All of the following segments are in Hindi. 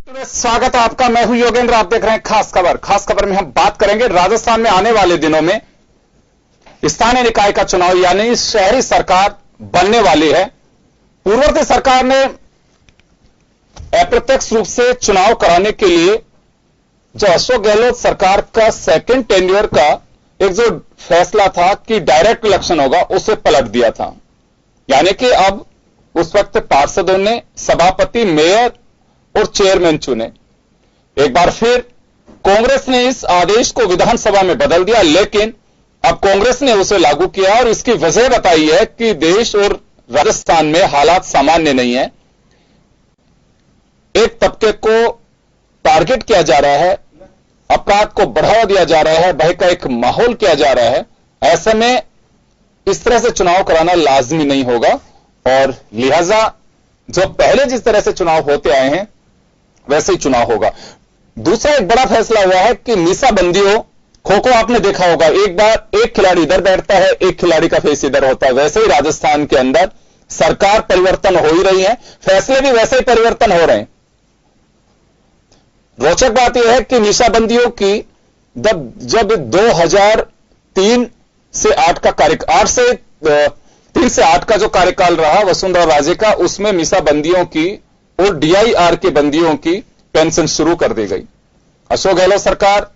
स्वागत है आपका। मैं हूं योगेंद्र, आप देख रहे हैं खास खबर। खास खबर में हम बात करेंगे राजस्थान में आने वाले दिनों में स्थानीय निकाय का चुनाव यानी शहरी सरकार बनने वाली है। पूर्ववर्ती सरकार ने अप्रत्यक्ष रूप से चुनाव कराने के लिए जो अशोक गहलोत सरकार का सेकंड टेन्योर का एक जो फैसला था कि डायरेक्ट इलेक्शन होगा, उसे पलट दिया था। यानी कि अब उस वक्त पार्षदों ने सभापति, मेयर और चेयरमैन चुने। एक बार फिर कांग्रेस ने इस आदेश को विधानसभा में बदल दिया, लेकिन अब कांग्रेस ने उसे लागू किया और इसकी वजह बताई है कि देश और राजस्थान में हालात सामान्य नहीं है। एक तबके को टारगेट किया जा रहा है, अपराध को बढ़ावा दिया जा रहा है, भय का एक माहौल किया जा रहा है। ऐसे में इस तरह से चुनाव कराना लाजमी नहीं होगा और लिहाजा जो पहले जिस तरह से चुनाव होते आए हैं वैसे ही चुनाव होगा। दूसरा एक बड़ा फैसला हुआ है कि मीसाबंदियों, खो खो आपने देखा होगा, एक बार एक खिलाड़ी इधर बैठता है, एक खिलाड़ी का फेस इधर होता है। वैसे ही राजस्थान के अंदर सरकार परिवर्तन हो ही रही है, फैसले भी वैसे ही परिवर्तन हो रहे हैं। रोचक बात यह है कि मीसाबंदियों की जब 2003 से 8 का कार्यकाल 3 से 8 का जो कार्यकाल रहा वसुंधरा राजे का, उसमें मीसाबंदियों की और डीआईआर के बंदियों की पेंशन शुरू कर दी गई। अशोक गहलोत सरकार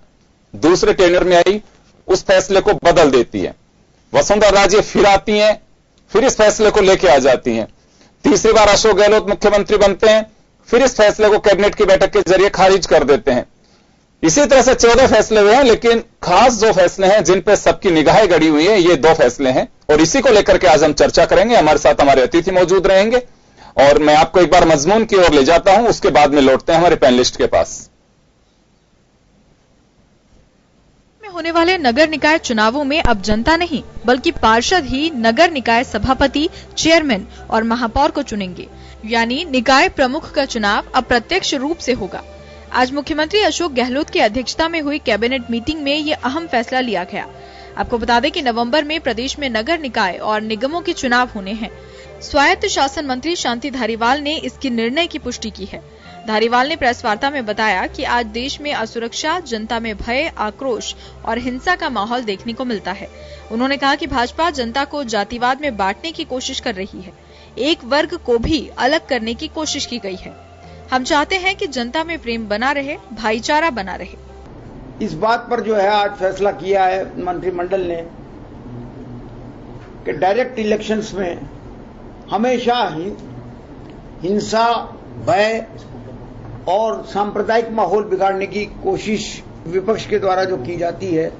दूसरे टेन्योर में आई, उस फैसले को बदल देती है। वसुंधरा राजे फिर आती हैं, फिर इस फैसले को लेकर आ जाती हैं। तीसरी बार अशोक गहलोत मुख्यमंत्री बनते हैं, फिर इस फैसले को कैबिनेट की बैठक के जरिए खारिज कर देते हैं। इसी तरह से 14 फैसले हुए हैं, लेकिन खास जो फैसले हैं जिन पर सबकी निगाहें गड़ी हुई है, ये 2 फैसले हैं और इसी को लेकर के आज हम चर्चा करेंगे। हमारे साथ हमारे अतिथि मौजूद रहेंगे और मैं आपको एक बार मजमून की ओर ले जाता हूं, उसके बाद में लौटते हैं हमारे पैनलिस्ट के पास। में होने वाले नगर निकाय चुनावों में अब जनता नहीं बल्कि पार्षद ही नगर निकाय सभापति, चेयरमैन और महापौर को चुनेंगे, यानी निकाय प्रमुख का चुनाव अप्रत्यक्ष रूप से होगा। आज मुख्यमंत्री अशोक गहलोत की अध्यक्षता में हुई कैबिनेट मीटिंग में ये अहम फैसला लिया गया। आपको बता दें कि नवंबर में प्रदेश में नगर निकाय और निगमों के चुनाव होने हैं। स्वायत्त शासन मंत्री शांति धारीवाल ने इसकी निर्णय की पुष्टि की है। धारीवाल ने प्रेस वार्ता में बताया कि आज देश में असुरक्षा, जनता में भय, आक्रोश और हिंसा का माहौल देखने को मिलता है। उन्होंने कहा कि भाजपा जनता को जातिवाद में बांटने की कोशिश कर रही है, एक वर्ग को भी अलग करने की कोशिश की गई है। हम चाहते हैं कि जनता में प्रेम बना रहे, भाईचारा बना रहे। इस बात पर जो है आज फैसला किया है मंत्रिमंडल ने कि डायरेक्ट इलेक्शंस में हमेशा ही हिंसा, भय और सांप्रदायिक माहौल बिगाड़ने की कोशिश विपक्ष के द्वारा जो की जाती है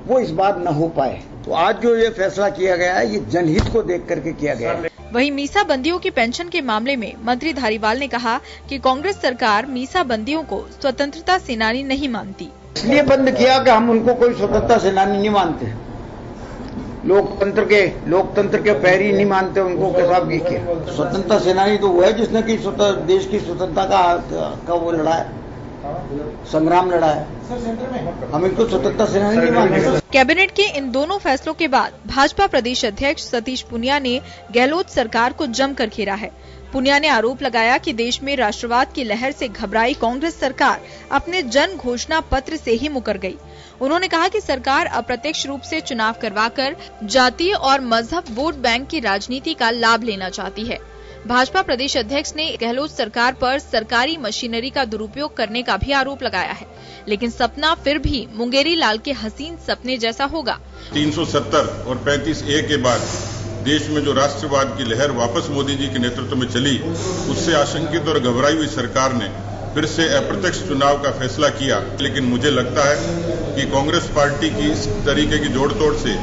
वो इस बार न हो पाए। तो आज जो ये फैसला किया गया है ये जनहित को देख करके किया गया है। वहीं मीसाबंदियों की पेंशन के मामले में मंत्री धारीवाल ने कहा कि कांग्रेस सरकार मीसाबंदियों को स्वतंत्रता सेनानी नहीं मानती। इसलिए बंद किया कि हम उनको कोई स्वतंत्रता सेनानी नहीं मानते, लोकतंत्र के पैरी नहीं मानते उनको। कैसा भी किया, स्वतंत्रता सेनानी तो वो है जिसने की देश की स्वतंत्रता का वो लड़ा है, संग्राम लड़ा है। हम इनको स्वतंत्रता सेनानी नहीं मानते। कैबिनेट के इन दोनों फैसलों के बाद भाजपा प्रदेश अध्यक्ष सतीश पूनिया ने गहलोत सरकार को जमकर घेरा है। पूनिया ने आरोप लगाया कि देश में राष्ट्रवाद की लहर से घबराई कांग्रेस सरकार अपने जन घोषणा पत्र से ही मुकर गई। उन्होंने कहा कि सरकार अप्रत्यक्ष रूप से चुनाव करवाकर जातीय और मजहब वोट बैंक की राजनीति का लाभ लेना चाहती है। भाजपा प्रदेश अध्यक्ष ने गहलोत सरकार पर सरकारी मशीनरी का दुरुपयोग करने का भी आरोप लगाया है, लेकिन सपना फिर भी मुंगेरी लाल के हसीन सपने जैसा होगा। 370 और 35A के बाद देश में जो राष्ट्रवाद की लहर वापस मोदी जी के नेतृत्व में चली, उससे आशंकित और घबराई हुई सरकार ने फिर से अप्रत्यक्ष चुनाव का फैसला किया। लेकिन मुझे लगता है कि कांग्रेस पार्टी की इस तरीके की जोड़ तोड़ से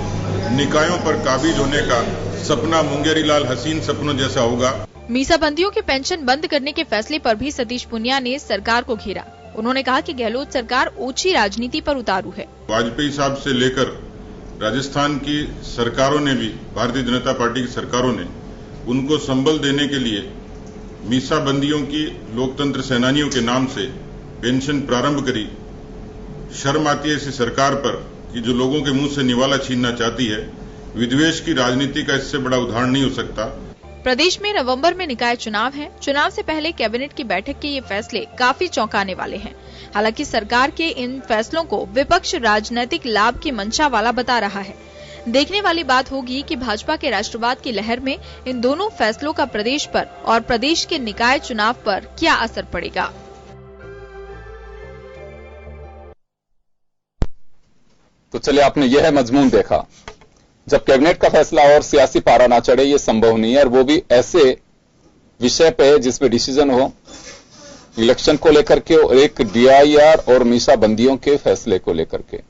निकायों पर काबिज होने का सपना मुंगेरी लाल हसीन सपनों जैसा होगा। मीसाबंदियों की पेंशन बंद करने के फैसले पर भी सतीश पूनिया ने सरकार को घेरा। उन्होंने कहा कि गहलोत सरकार ओछी राजनीति पर उतारू है। वाजपेयी साहब से लेकर राजस्थान की सरकारों ने भी, भारतीय जनता पार्टी की सरकारों ने उनको संबल देने के लिए मीसाबंदियों की लोकतंत्र सेनानियों के नाम से पेंशन प्रारंभ करी। शर्म आती है ऐसी सरकार पर कि जो लोगों के मुंह से निवाला छीनना चाहती है। विद्वेष की राजनीति का इससे बड़ा उदाहरण नहीं हो सकता। प्रदेश में नवंबर में निकाय चुनाव हैं। चुनाव से पहले कैबिनेट की बैठक के ये फैसले काफी चौंकाने वाले हैं। हालांकि सरकार के इन फैसलों को विपक्ष राजनीतिक लाभ की मंशा वाला बता रहा है। देखने वाली बात होगी कि भाजपा के राष्ट्रवाद की लहर में इन दोनों फैसलों का प्रदेश पर और प्रदेश के निकाय चुनाव पर क्या असर पड़ेगा। तो चलिए, आपने यह मजमून देखा। जब कैबिनेट का फैसला और सियासी पारा ना चढ़े, ये संभव नहीं है, और वो भी ऐसे विषय पे जिसपे डिसीजन हो, इलेक्शन को लेकर के और एक DIR और मीसा बंदियों के फैसले को लेकर के।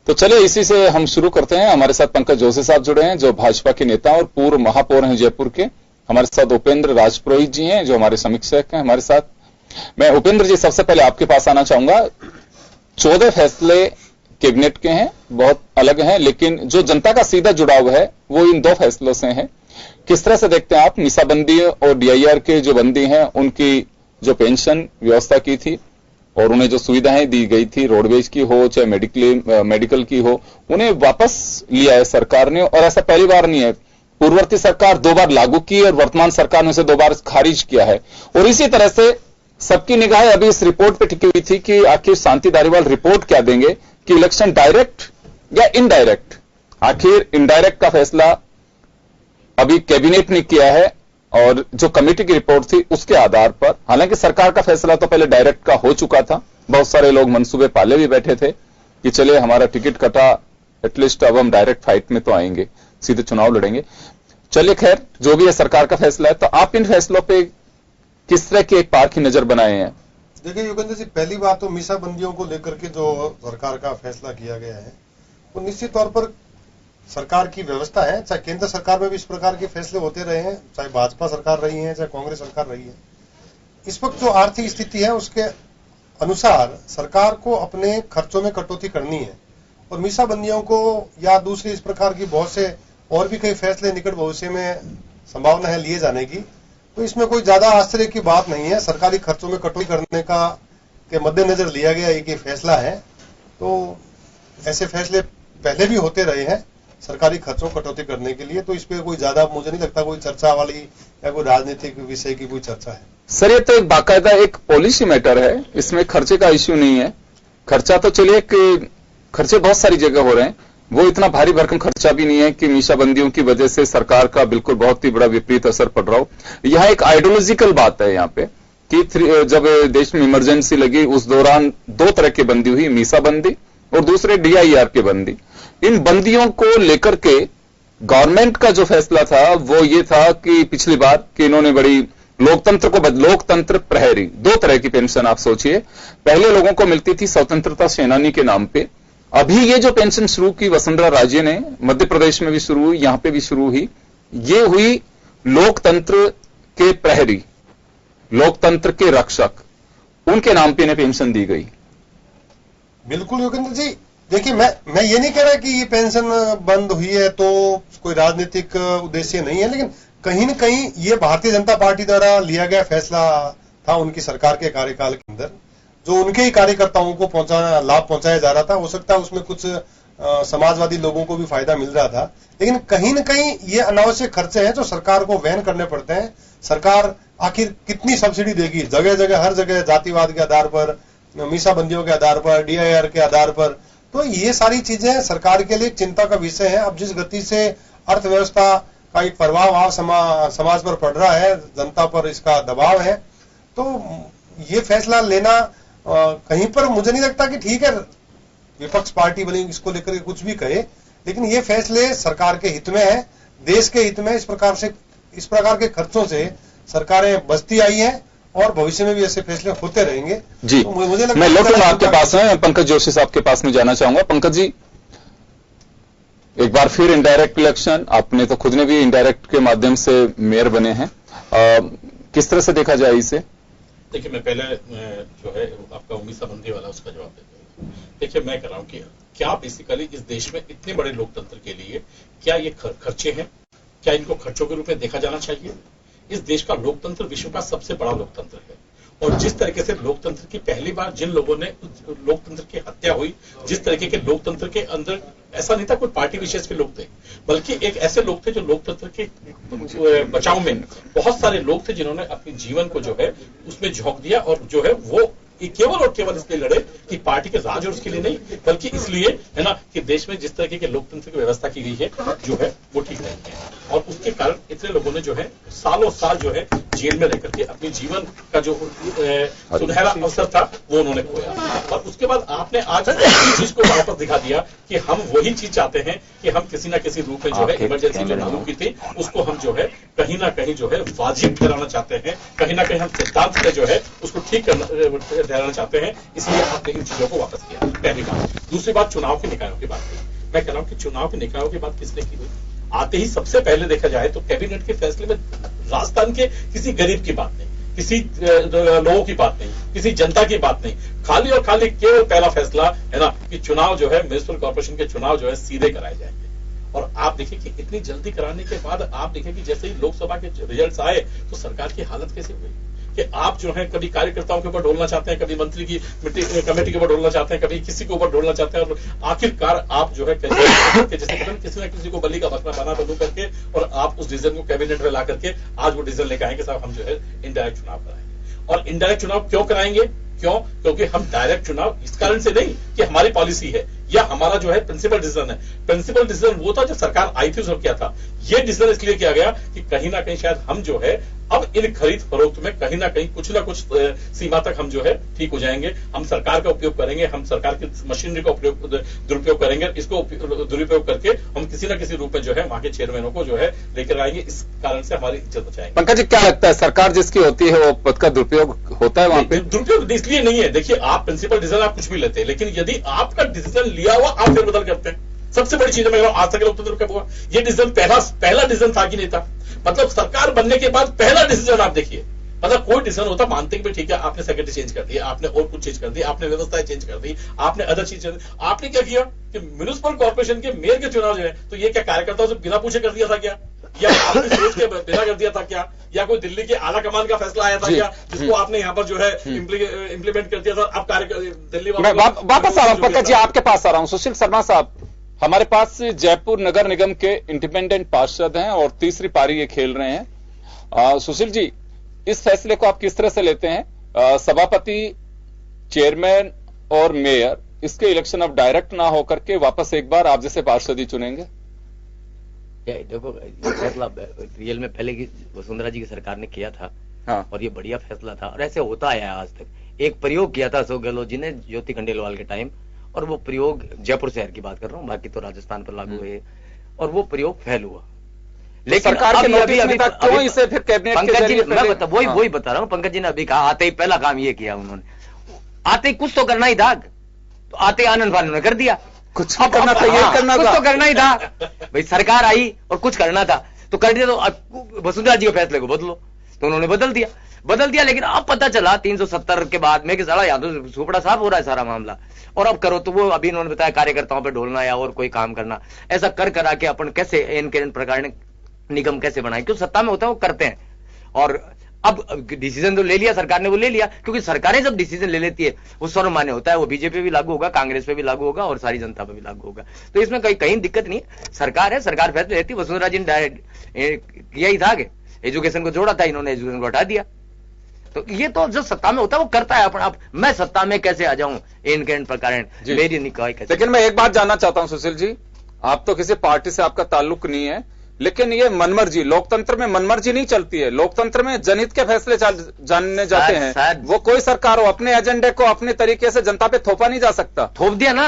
तो चलिए, इसी से हम शुरू करते हैं। हमारे साथ पंकज जोशी साहब जुड़े हैं, जो भाजपा के नेता और पूर्व महापौर हैं जयपुर के। हमारे साथ उपेंद्र राजपुरोहित जी हैं, जो हमारे समीक्षक हैं हमारे साथ। मैं उपेंद्र जी, सबसे पहले आपके पास आना चाहूंगा। 14 फैसले कैबिनेट के हैं, बहुत अलग हैं, लेकिन जो जनता का सीधा जुड़ाव है वो इन 2 फैसलों से है। किस तरह से देखते हैं आप मीसाबंदी और DIR के जो बंदी हैं, उनकी जो पेंशन व्यवस्था की थी और उन्हें जो सुविधाएं दी गई थी, रोडवेज की हो चाहे मेडिकल की हो, उन्हें वापस लिया है सरकार ने। और ऐसा पहली बार नहीं है, पूर्ववर्ती सरकार 2 बार लागू की और वर्तमान सरकार ने उसे 2 बार खारिज किया है। और इसी तरह से सबकी निगाहें अभी इस रिपोर्ट पे टिकी हुई थी कि आखिर शांति धारीवाल रिपोर्ट क्या देंगे कि इलेक्शन डायरेक्ट या इनडायरेक्ट। आखिर इनडायरेक्ट का फैसला अभी कैबिनेट ने किया है और जो कमेटी की रिपोर्ट थी उसके आधार पर। हालांकि सरकार का फैसला तो पहले डायरेक्ट का हो चुका था। बहुत सारे लोग मंसूबे पाले भी बैठे थे कि चले हमारा टिकट कटा, एटलीस्ट अब हम डायरेक्ट फाइट में तो आएंगे, सीधे चुनाव लड़ेंगे। चलिए, खैर जो भी है सरकार का फैसला है। तो आप इन फैसलों पे किस तरह की एक पार की नजर बनाए हैं? देखिए योगेंद्र जी, पहली बात तो मीसा बंदियों को लेकर के जो सरकार का फैसला किया गया है वो निश्चित तौर पर सरकार की व्यवस्था है। चाहे केंद्र सरकार में भी इस प्रकार के फैसले होते रहे हैं, चाहे भाजपा सरकार रही है चाहे कांग्रेस सरकार रही है। इस वक्त जो आर्थिक स्थिति है उसके अनुसार सरकार को अपने खर्चों में कटौती करनी है और मीसा बंदियों को या दूसरी इस प्रकार की बहुत से और भी कई फैसले निकट भविष्य में संभावना है लिए जाने की। तो इसमें कोई ज्यादा आश्चर्य की बात नहीं है। सरकारी खर्चों में कटौती करने का के मद्देनजर लिया गया एक फैसला है। तो ऐसे फैसले पहले भी होते रहे हैं सरकारी खर्चों कटौती करने के लिए। तो इस पे कोई ज्यादा मुझे नहीं लगता कोई चर्चा वाली या कोई राजनीतिक विषय की कोई चर्चा है। सर, ये तो एक बाकायदा एक पॉलिसी मैटर है, इसमें खर्चे का इश्यू नहीं है। खर्चा तो चलिए, खर्चे बहुत सारी जगह हो रहे हैं, वो इतना भारी भरकम खर्चा भी नहीं है कि मीसाबंदियों की वजह से सरकार का बिल्कुल बहुत ही बड़ा विपरीत असर पड़ रहा हो। यह एक आइडियोलॉजिकल बात है यहाँ पे कि जब देश में इमरजेंसी लगी उस दौरान 2 तरह की बंदी हुई, मीसाबंदी और दूसरे DIR की बंदी। इन बंदियों को लेकर के गवर्नमेंट का जो फैसला था वो ये था कि पिछली बार कि इन्होंने बड़ी लोकतंत्र प्रहरी 2 तरह की पेंशन आप सोचिए। पहले लोगों को मिलती थी स्वतंत्रता सेनानी के नाम पे। अभी ये जो पेंशन शुरू की वसुंधरा राजे ने, मध्य प्रदेश में भी शुरू हुई, यहां पे भी शुरू हुई, ये हुई लोकतंत्र के प्रहरी, लोकतंत्र के रक्षक, उनके नाम पे इन्हें पेंशन दी गई। बिल्कुल योगेंद्र जी, देखिए मैं ये नहीं कह रहा कि ये पेंशन बंद हुई है तो कोई राजनीतिक उद्देश्य नहीं है, लेकिन कहीं न कहीं ये भारतीय जनता पार्टी द्वारा लिया गया फैसला था उनकी सरकार के कार्यकाल के अंदर, जो उनके ही कार्यकर्ताओं को लाभ पहुंचाया जा रहा था। हो सकता है उसमें कुछ समाजवादी लोगों को भी फायदा मिल रहा था, लेकिन कहीं न कहीं ये अनावश्यक खर्चे हैं जो सरकार को वहन करने पड़ते हैं। सरकार आखिर कितनी सब्सिडी देगी? जगह जगह हर जगह जातिवाद के आधार पर, मीसाबंदियों के आधार पर, DIR के आधार पर, तो ये सारी चीजें सरकार के लिए चिंता का विषय है। अब जिस गति से अर्थव्यवस्था का एक प्रभाव समाज पर पड़ रहा है, जनता पर इसका दबाव है, तो ये फैसला लेना कहीं पर मुझे नहीं लगता कि ठीक है विपक्ष पार्टी बनी इसको लेकर के कुछ भी कहे, लेकिन ये फैसले सरकार के हित में है, देश के हित में। इस प्रकार के खर्चों से सरकारें बचती आई हैं और भविष्य में भी ऐसे फैसले होते रहेंगे जी। तो मुझे लगता मैं लौटूंगा आपके पास है, पंकज जोशी साहब के पास में जाना चाहूंगा। पंकज जी, एक बार फिर इनडायरेक्ट इलेक्शन, आपने तो खुद ने भी इनडायरेक्ट के माध्यम से मेयर बने हैं, किस तरह से देखा जाए इसे? देखिए, मैं पहले जो है आपका मीसाबंदी वाला उसका जवाब देता हूँ। देखिए, मैं कह रहा हूँ कि क्या बेसिकली इस देश में इतने बड़े लोकतंत्र के लिए क्या ये खर्चे हैं? क्या इनको खर्चों के रूप में देखा जाना चाहिए? इस देश का लोकतंत्र विश्व का सबसे बड़ा लोकतंत्र है और जिस तरीके से लोकतंत्र की पहली बार जिन लोगों ने लोकतंत्र की हत्या हुई, जिस तरीके के लोकतंत्र के अंदर ऐसा नहीं था कोई पार्टी विशेष के लोग थे, बल्कि एक ऐसे लोग थे जो लोकतंत्र के बचाव में बहुत सारे लोग थे जिन्होंने अपने जीवन को जो है उसमें झोंक दिया, और जो है वो केवल और केवल इसलिए लड़े कि पार्टी के राज और उसके लिए नहीं, बल्कि इसलिए है ना कि देश में जिस तरीके के लोकतंत्र की व्यवस्था की गई है जो है वो ठीक नहीं है, और उसके कारण इतने लोगों ने जो है सालों साल जो है जेल में रह करके अपने जीवन का जो सुनहरा अवसर था वो उन्होंने खोया। और उसके बाद आपने आज इस चीज को वापस दिखा दिया कि हम वही चीज चाहते हैं कि हम किसी ना किसी रूप में जो है इमरजेंसी जो लागू की थी उसको हम जो है कहीं ना कहीं जो है वाजिब ठहराना चाहते हैं, कहीं ना कहीं हम सिद्धांत से जो है उसको ठीक ठहराना चाहते हैं, इसलिए आपने इन चीजों को वापस किया, पहली बात। दूसरी बात, चुनाव के निकायों की बात की। मैं कह रहा हूं कि चुनाव के निकायों की बात किसने की हुई? आते ही सबसे पहले देखा जाए तो कैबिनेट के फैसले में राजस्थान के किसी गरीब की बात नहीं, किसी लोगों की बात नहीं, किसी जनता की बात नहीं, खाली और खाली केवल पहला फैसला है ना कि चुनाव जो है म्युनिसिपल कॉर्पोरेशन के चुनाव जो है सीधे कराए जाएंगे। और आप देखिए कि इतनी जल्दी कराने के बाद आप देखिए कि जैसे ही लोकसभा के रिजल्ट्स आए तो सरकार की हालत कैसे हुई कि आप जो है कभी कार्यकर्ताओं के ऊपर ढोलना चाहते हैं, कभी मंत्री की कमेटी के ऊपर ढोलना चाहते हैं, कभी किसी के ऊपर ढोलना चाहते हैं, और आखिरकार आप जो है जैसे किसी न किसी को बल्ली का बकरा बना बनू करके और आप उस डिसीजन को कैबिनेट में ला करके आज वो डिसीजन लेकर आएंगे साहब हम जो है इनडायरेक्ट चुनाव कराएंगे। और इनडायरेक्ट चुनाव क्यों कराएंगे? क्योंकि हम डायरेक्ट चुनाव इस कारण से नहीं कि हमारी पॉलिसी है या हमारा जो है प्रिंसिपल डिसीजन है। प्रिंसिपल डिसीजन वो था जब सरकार आई थी उसने किया था। ये डिसीजन इसलिए किया गया कि कहीं ना कहीं शायद हम जो है अब इन खरीद फरोख्त में कहीं ना कहीं कुछ ना कुछ सीमा तक हम जो है ठीक हो जाएंगे। हम सरकार का उपयोग करेंगे, हम सरकार की मशीनरी का दुरुपयोग करेंगे, इसको दुरुपयोग करके हम किसी ना किसी रूप में जो है वहां के चेयरमैनों को जो है लेकर आएंगे, इस कारण से हमारी इज्जत बचाएंगे। पंकज जी, क्या लगता है सरकार जिसकी होती है वो पद का दुरुपयोग होता है वहां पे? दुरुपयोग इसलिए नहीं है, देखिए आप प्रिंसिपल डिसीजन आप कुछ भी लेते हैं, लेकिन यदि आपका डिसीजन लिया हुआ आप फेरबदल करते हैं। सबसे बड़ी चीज मैं आज तक लोकतंत्र कब हुआ? ये डिसीजन पहला डिसीजन था कि नहीं था? मतलब सरकार बनने के बाद पहला डिसीजन आप देखिए, मतलब कोई डिसीजन होता मानते हैं ठीक है आपने सेक्रेटरी चेंज कर दिया, आपने और कुछ चीज कर दी, आपने व्यवस्थाएं चेंज कर दी, आपने अदर चीज आपने क्या किया कि म्युनिसिपल कॉर्पोरेशन के मेयर के चुनाव जो है तो ये क्या कार्यकर्ताओं से बिना पूछे कर दिया था क्या, या आपने सोच के बिना कर दिया था क्या, या कोई दिल्ली के आला कमान का फैसला आया था क्या जिसको आपने यहाँ पर जो है इम्प्लीमेंट कर दिया था? अब दिल्ली वापस आ रहा हूं पंकज जी, आपके पास आ रहा हूं। सुशील शर्मा साहब, हमारे पास जयपुर नगर निगम के इंडिपेंडेंट पार्षद हैं और तीसरी पारी ये खेल रहे हैं। सुशील जी, इस फैसले को आप किस तरह से लेते हैं? सभापति, चेयरमैन और मेयर इसके इलेक्शन अब डायरेक्ट ना होकर के वापस एक बार आप जैसे पार्षद ही चुनेंगे? देखो, ये फैसला रियल में पहले की वसुंधरा जी की सरकार ने किया था। हाँ। और ये बढ़िया फैसला था और ऐसे होता आया आज तक। एक प्रयोग किया था अशोक गहलोत जी ने ज्योति खंडेलवाल के टाइम, और वो प्रयोग जयपुर शहर की बात कर रहा हूँ, बाकी तो राजस्थान पर लागू है, और वो प्रयोग फेल हुआ। लेकिन सरकार के नोटिस में था, क्यों इसे फिर कैबिनेट के जरिए मैं वही बता रहा हूँ। पंकज जी ने अभी कहा आते ही पहला काम ये किया उन्होंने, आते ही कुछ तो करना ही था, तो आते आनंद फानंद ने कर दिया। कुछ करना था, ये करना कुछ तो करना ही था भाई, सरकार आई और कुछ करना था तो कर दिया। तो वसुंधरा जी के फैसले को बदलो, तो उन्होंने बदल दिया। लेकिन अब पता चला 370 के बाद में कि साला यहाँ तो सुपड़ा साफ हो रहा है सारा मामला, और अब करो तो वो अभी इन्होंने बताया कार्यकर्ताओं पे ढोलना या और कोई काम करना, ऐसा कर करा के अपन कैसे इन प्रकार निगम कैसे बनाए, क्यों सत्ता में होता है वो करते हैं। और अब डिसीजन तो ले लिया सरकार ने, वो ले लिया, क्योंकि सरकारें जब डिसीजन ले लेती है वो सर्वमान्य होता है, वो बीजेपी पे भी लागू होगा, कांग्रेस पे भी लागू होगा और सारी जनता पे भी लागू होगा। तो इसमें कहीं दिक्कत नहीं है, सरकार है, सरकार फैसले लेती है। वसुंधरा जी ने किया ही था कि एजुकेशन को जोड़ा था, इन्होंने एजुकेशन को हटा दिया। तो ये तो जो सत्ता में होता है वो करता है अपन। अब मैं सत्ता में कैसे आ जाऊं इन प्रकार मेरी निकाय कैसे? लेकिन मैं एक बात जानना चाहता हूं सुशील जी, आप तो किसी पार्टी से आपका ताल्लुक नहीं है, लेकिन ये मनमर्जी, लोकतंत्र में मनमर्जी नहीं चलती है, लोकतंत्र में जनहित के फैसले जानने जाते हैं। वो कोई सरकार हो, अपने एजेंडे को अपने तरीके से जनता पे थोपा नहीं जा सकता। थोप दिया ना,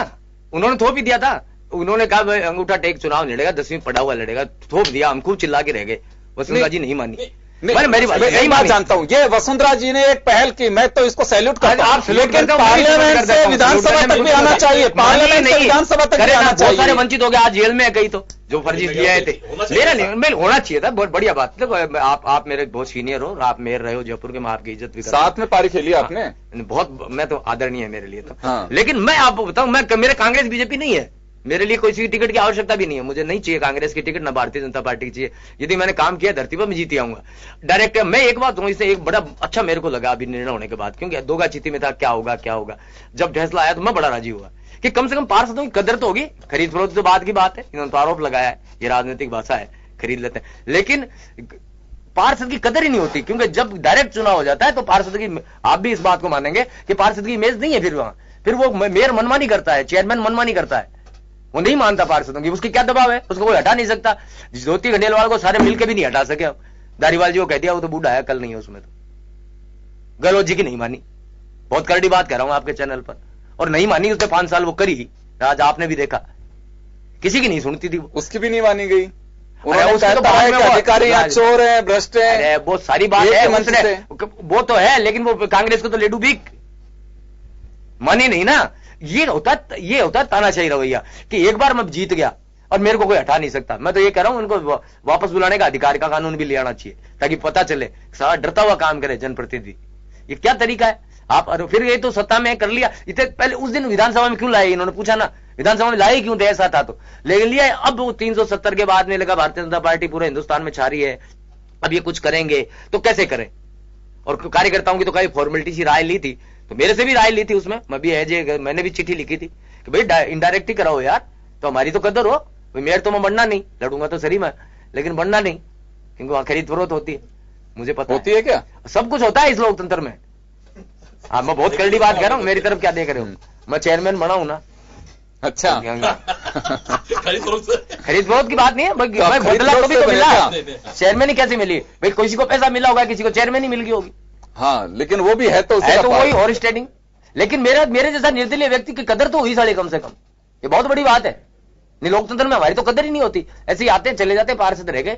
उन्होंने थोप ही दिया था। उन्होंने कहा भाई अंगूठा टेक चुनाव लड़ेगा, 10वीं पढ़ा हुआ लड़ेगा, थोप दिया, हम खूब चिल्ला के रह गए। वसुंधरा जी नहीं मानी। मेरी बात जानता हूं, ये वसुंधरा जी ने एक पहल की, मैं तो इसको सैल्यूट करता हूं, लेकिन पार्लियामेंट से विधानसभा तक भी आना चाहिए, पार्लियामेंट से विधानसभा तक भी आना चाहिए। सारे वंचित हो गए, आज जेल में है कई तो जो फर्जी किए थे। मेरा नहीं, होना चाहिए था, बहुत बढ़िया बात। आप मेरे बहुत सीनियर हो, आप मेयर रहे हो जयपुर के, मैं आपकी इज्जत भी करता हूं। साथ में पारी खेली आपने, बहुत, मैं तो आदरणीय है मेरे लिए तो। लेकिन मैं आपको बताऊं, मेरे कांग्रेस बीजेपी नहीं है, मेरे लिए कोई सी टिकट की आवश्यकता भी नहीं है, मुझे नहीं चाहिए कांग्रेस की टिकट, ना भारतीय जनता पार्टी की चाहिए। यदि मैंने काम किया धरती पर मैं जीत आऊंगा डायरेक्ट। मैं एक बात हूं, इसे एक बड़ा अच्छा मेरे को लगा अभी निर्णय होने के बाद, क्योंकि दोगा चित्ती में था क्या होगा क्या होगा। जब फैसला आया तो मैं बड़ा राजी हुआ कि कम से कम पार्षदों की कदर तो होगी। खरीद फरोख्त तो बात की बात है, इन्होंने तो आरोप लगाया है, ये राजनीतिक भाषा है, खरीद लेते हैं, लेकिन पार्षद की कदर ही नहीं होती। क्योंकि जब डायरेक्ट चुनाव हो जाता है तो पार्षद की, आप भी इस बात को मानेंगे कि पार्षद की इमेज नहीं है फिर वहां, फिर वो मेयर मनमानी करता है, चेयरमैन मनमानी करता है, वो नहीं मानता पार्षदों की। उसकी क्या दबाव है, उसको कोई हटा नहीं सकता। ज्योति खंडेलवाल को सारे मिलकर भी नहीं हटा सके। दारीवाल जी को कह दिया, वो तो बूढ़ा है, कल नहीं है उसमें। तो गहलोत जी की नहीं मानी, बहुत करड़ी बात कह रहा हूं आपके चैनल पर, और नहीं मानी उसने 5 साल वो करी, आज आपने भी देखा किसी की नहीं सुनती थी, उसकी भी नहीं मानी गई। उन्होंने कहता है कि अधिकारी यहाँ चोर हैं, भ्रष्ट हैं, बहुत सारी बात है वो तो है, लेकिन वो कांग्रेस को तो लेडू बीक मानी नहीं ना। ये होता तानाशाही रवैया कि एक बार मैं जीत गया और मेरे को कोई हटा नहीं सकता। मैं तो ये कह रहा हूं उनको वापस बुलाने का अधिकार का कानून भी ले आना चाहिए, ताकि पता चले सारा डरता हुआ काम करे जनप्रतिनिधि। ये क्या तरीका है आप? फिर ये तो सत्ता में कर लिया, इतने पहले उस दिन विधानसभा में क्यों लाए, इन्होंने पूछा ना, विधानसभा में लाए क्यों थे, ऐसा था तो लेकिन लिया। अब वो 370 के बाद में लगा भारतीय जनता पार्टी पूरे हिंदुस्तान में छा रही है, अब ये कुछ करेंगे तो कैसे करें। और कार्यकर्ताओं की तो कई फॉर्मेलिटी सी राय ली थी, तो मेरे से भी राय ली थी उसमें, मैं भी मैंने भी चिट्ठी लिखी थी कि भाई इनडायरेक्ट ही कराओ यार, तो हमारी तो कदर हो। मेयर तो मैं बनना नहीं, लड़ूंगा तो सही मैं, लेकिन बनना नहीं, क्योंकि वहां खरीद फरोख्त होती है, मुझे पता होती है क्या, सब कुछ होता है इस लोकतंत्र में। हाँ, मैं बहुत करड़ी बात कह रहा हूँ, मेरी तरफ क्या देख रहे हो, मैं चेयरमैन बना हूं ना। अच्छा खरीद फरोख्त की बात नहीं है, बदला तो भी तो मिला, चेयरमैन ही कैसे मिली भाई? किसी को पैसा मिला होगा, किसी को चेयरमैन ही मिल गई होगी। हाँ, लेकिन वो भी है तो वही और स्टैंडिंग। लेकिन मेरे जैसा निर्दलीय व्यक्ति की कदर तो हुई साढ़े कम से कम, ये बहुत बड़ी बात है। नहीं, लोकतंत्र में हमारी तो कदर ही नहीं होती, ऐसे ही आते चले जाते, पार्षद रह गए।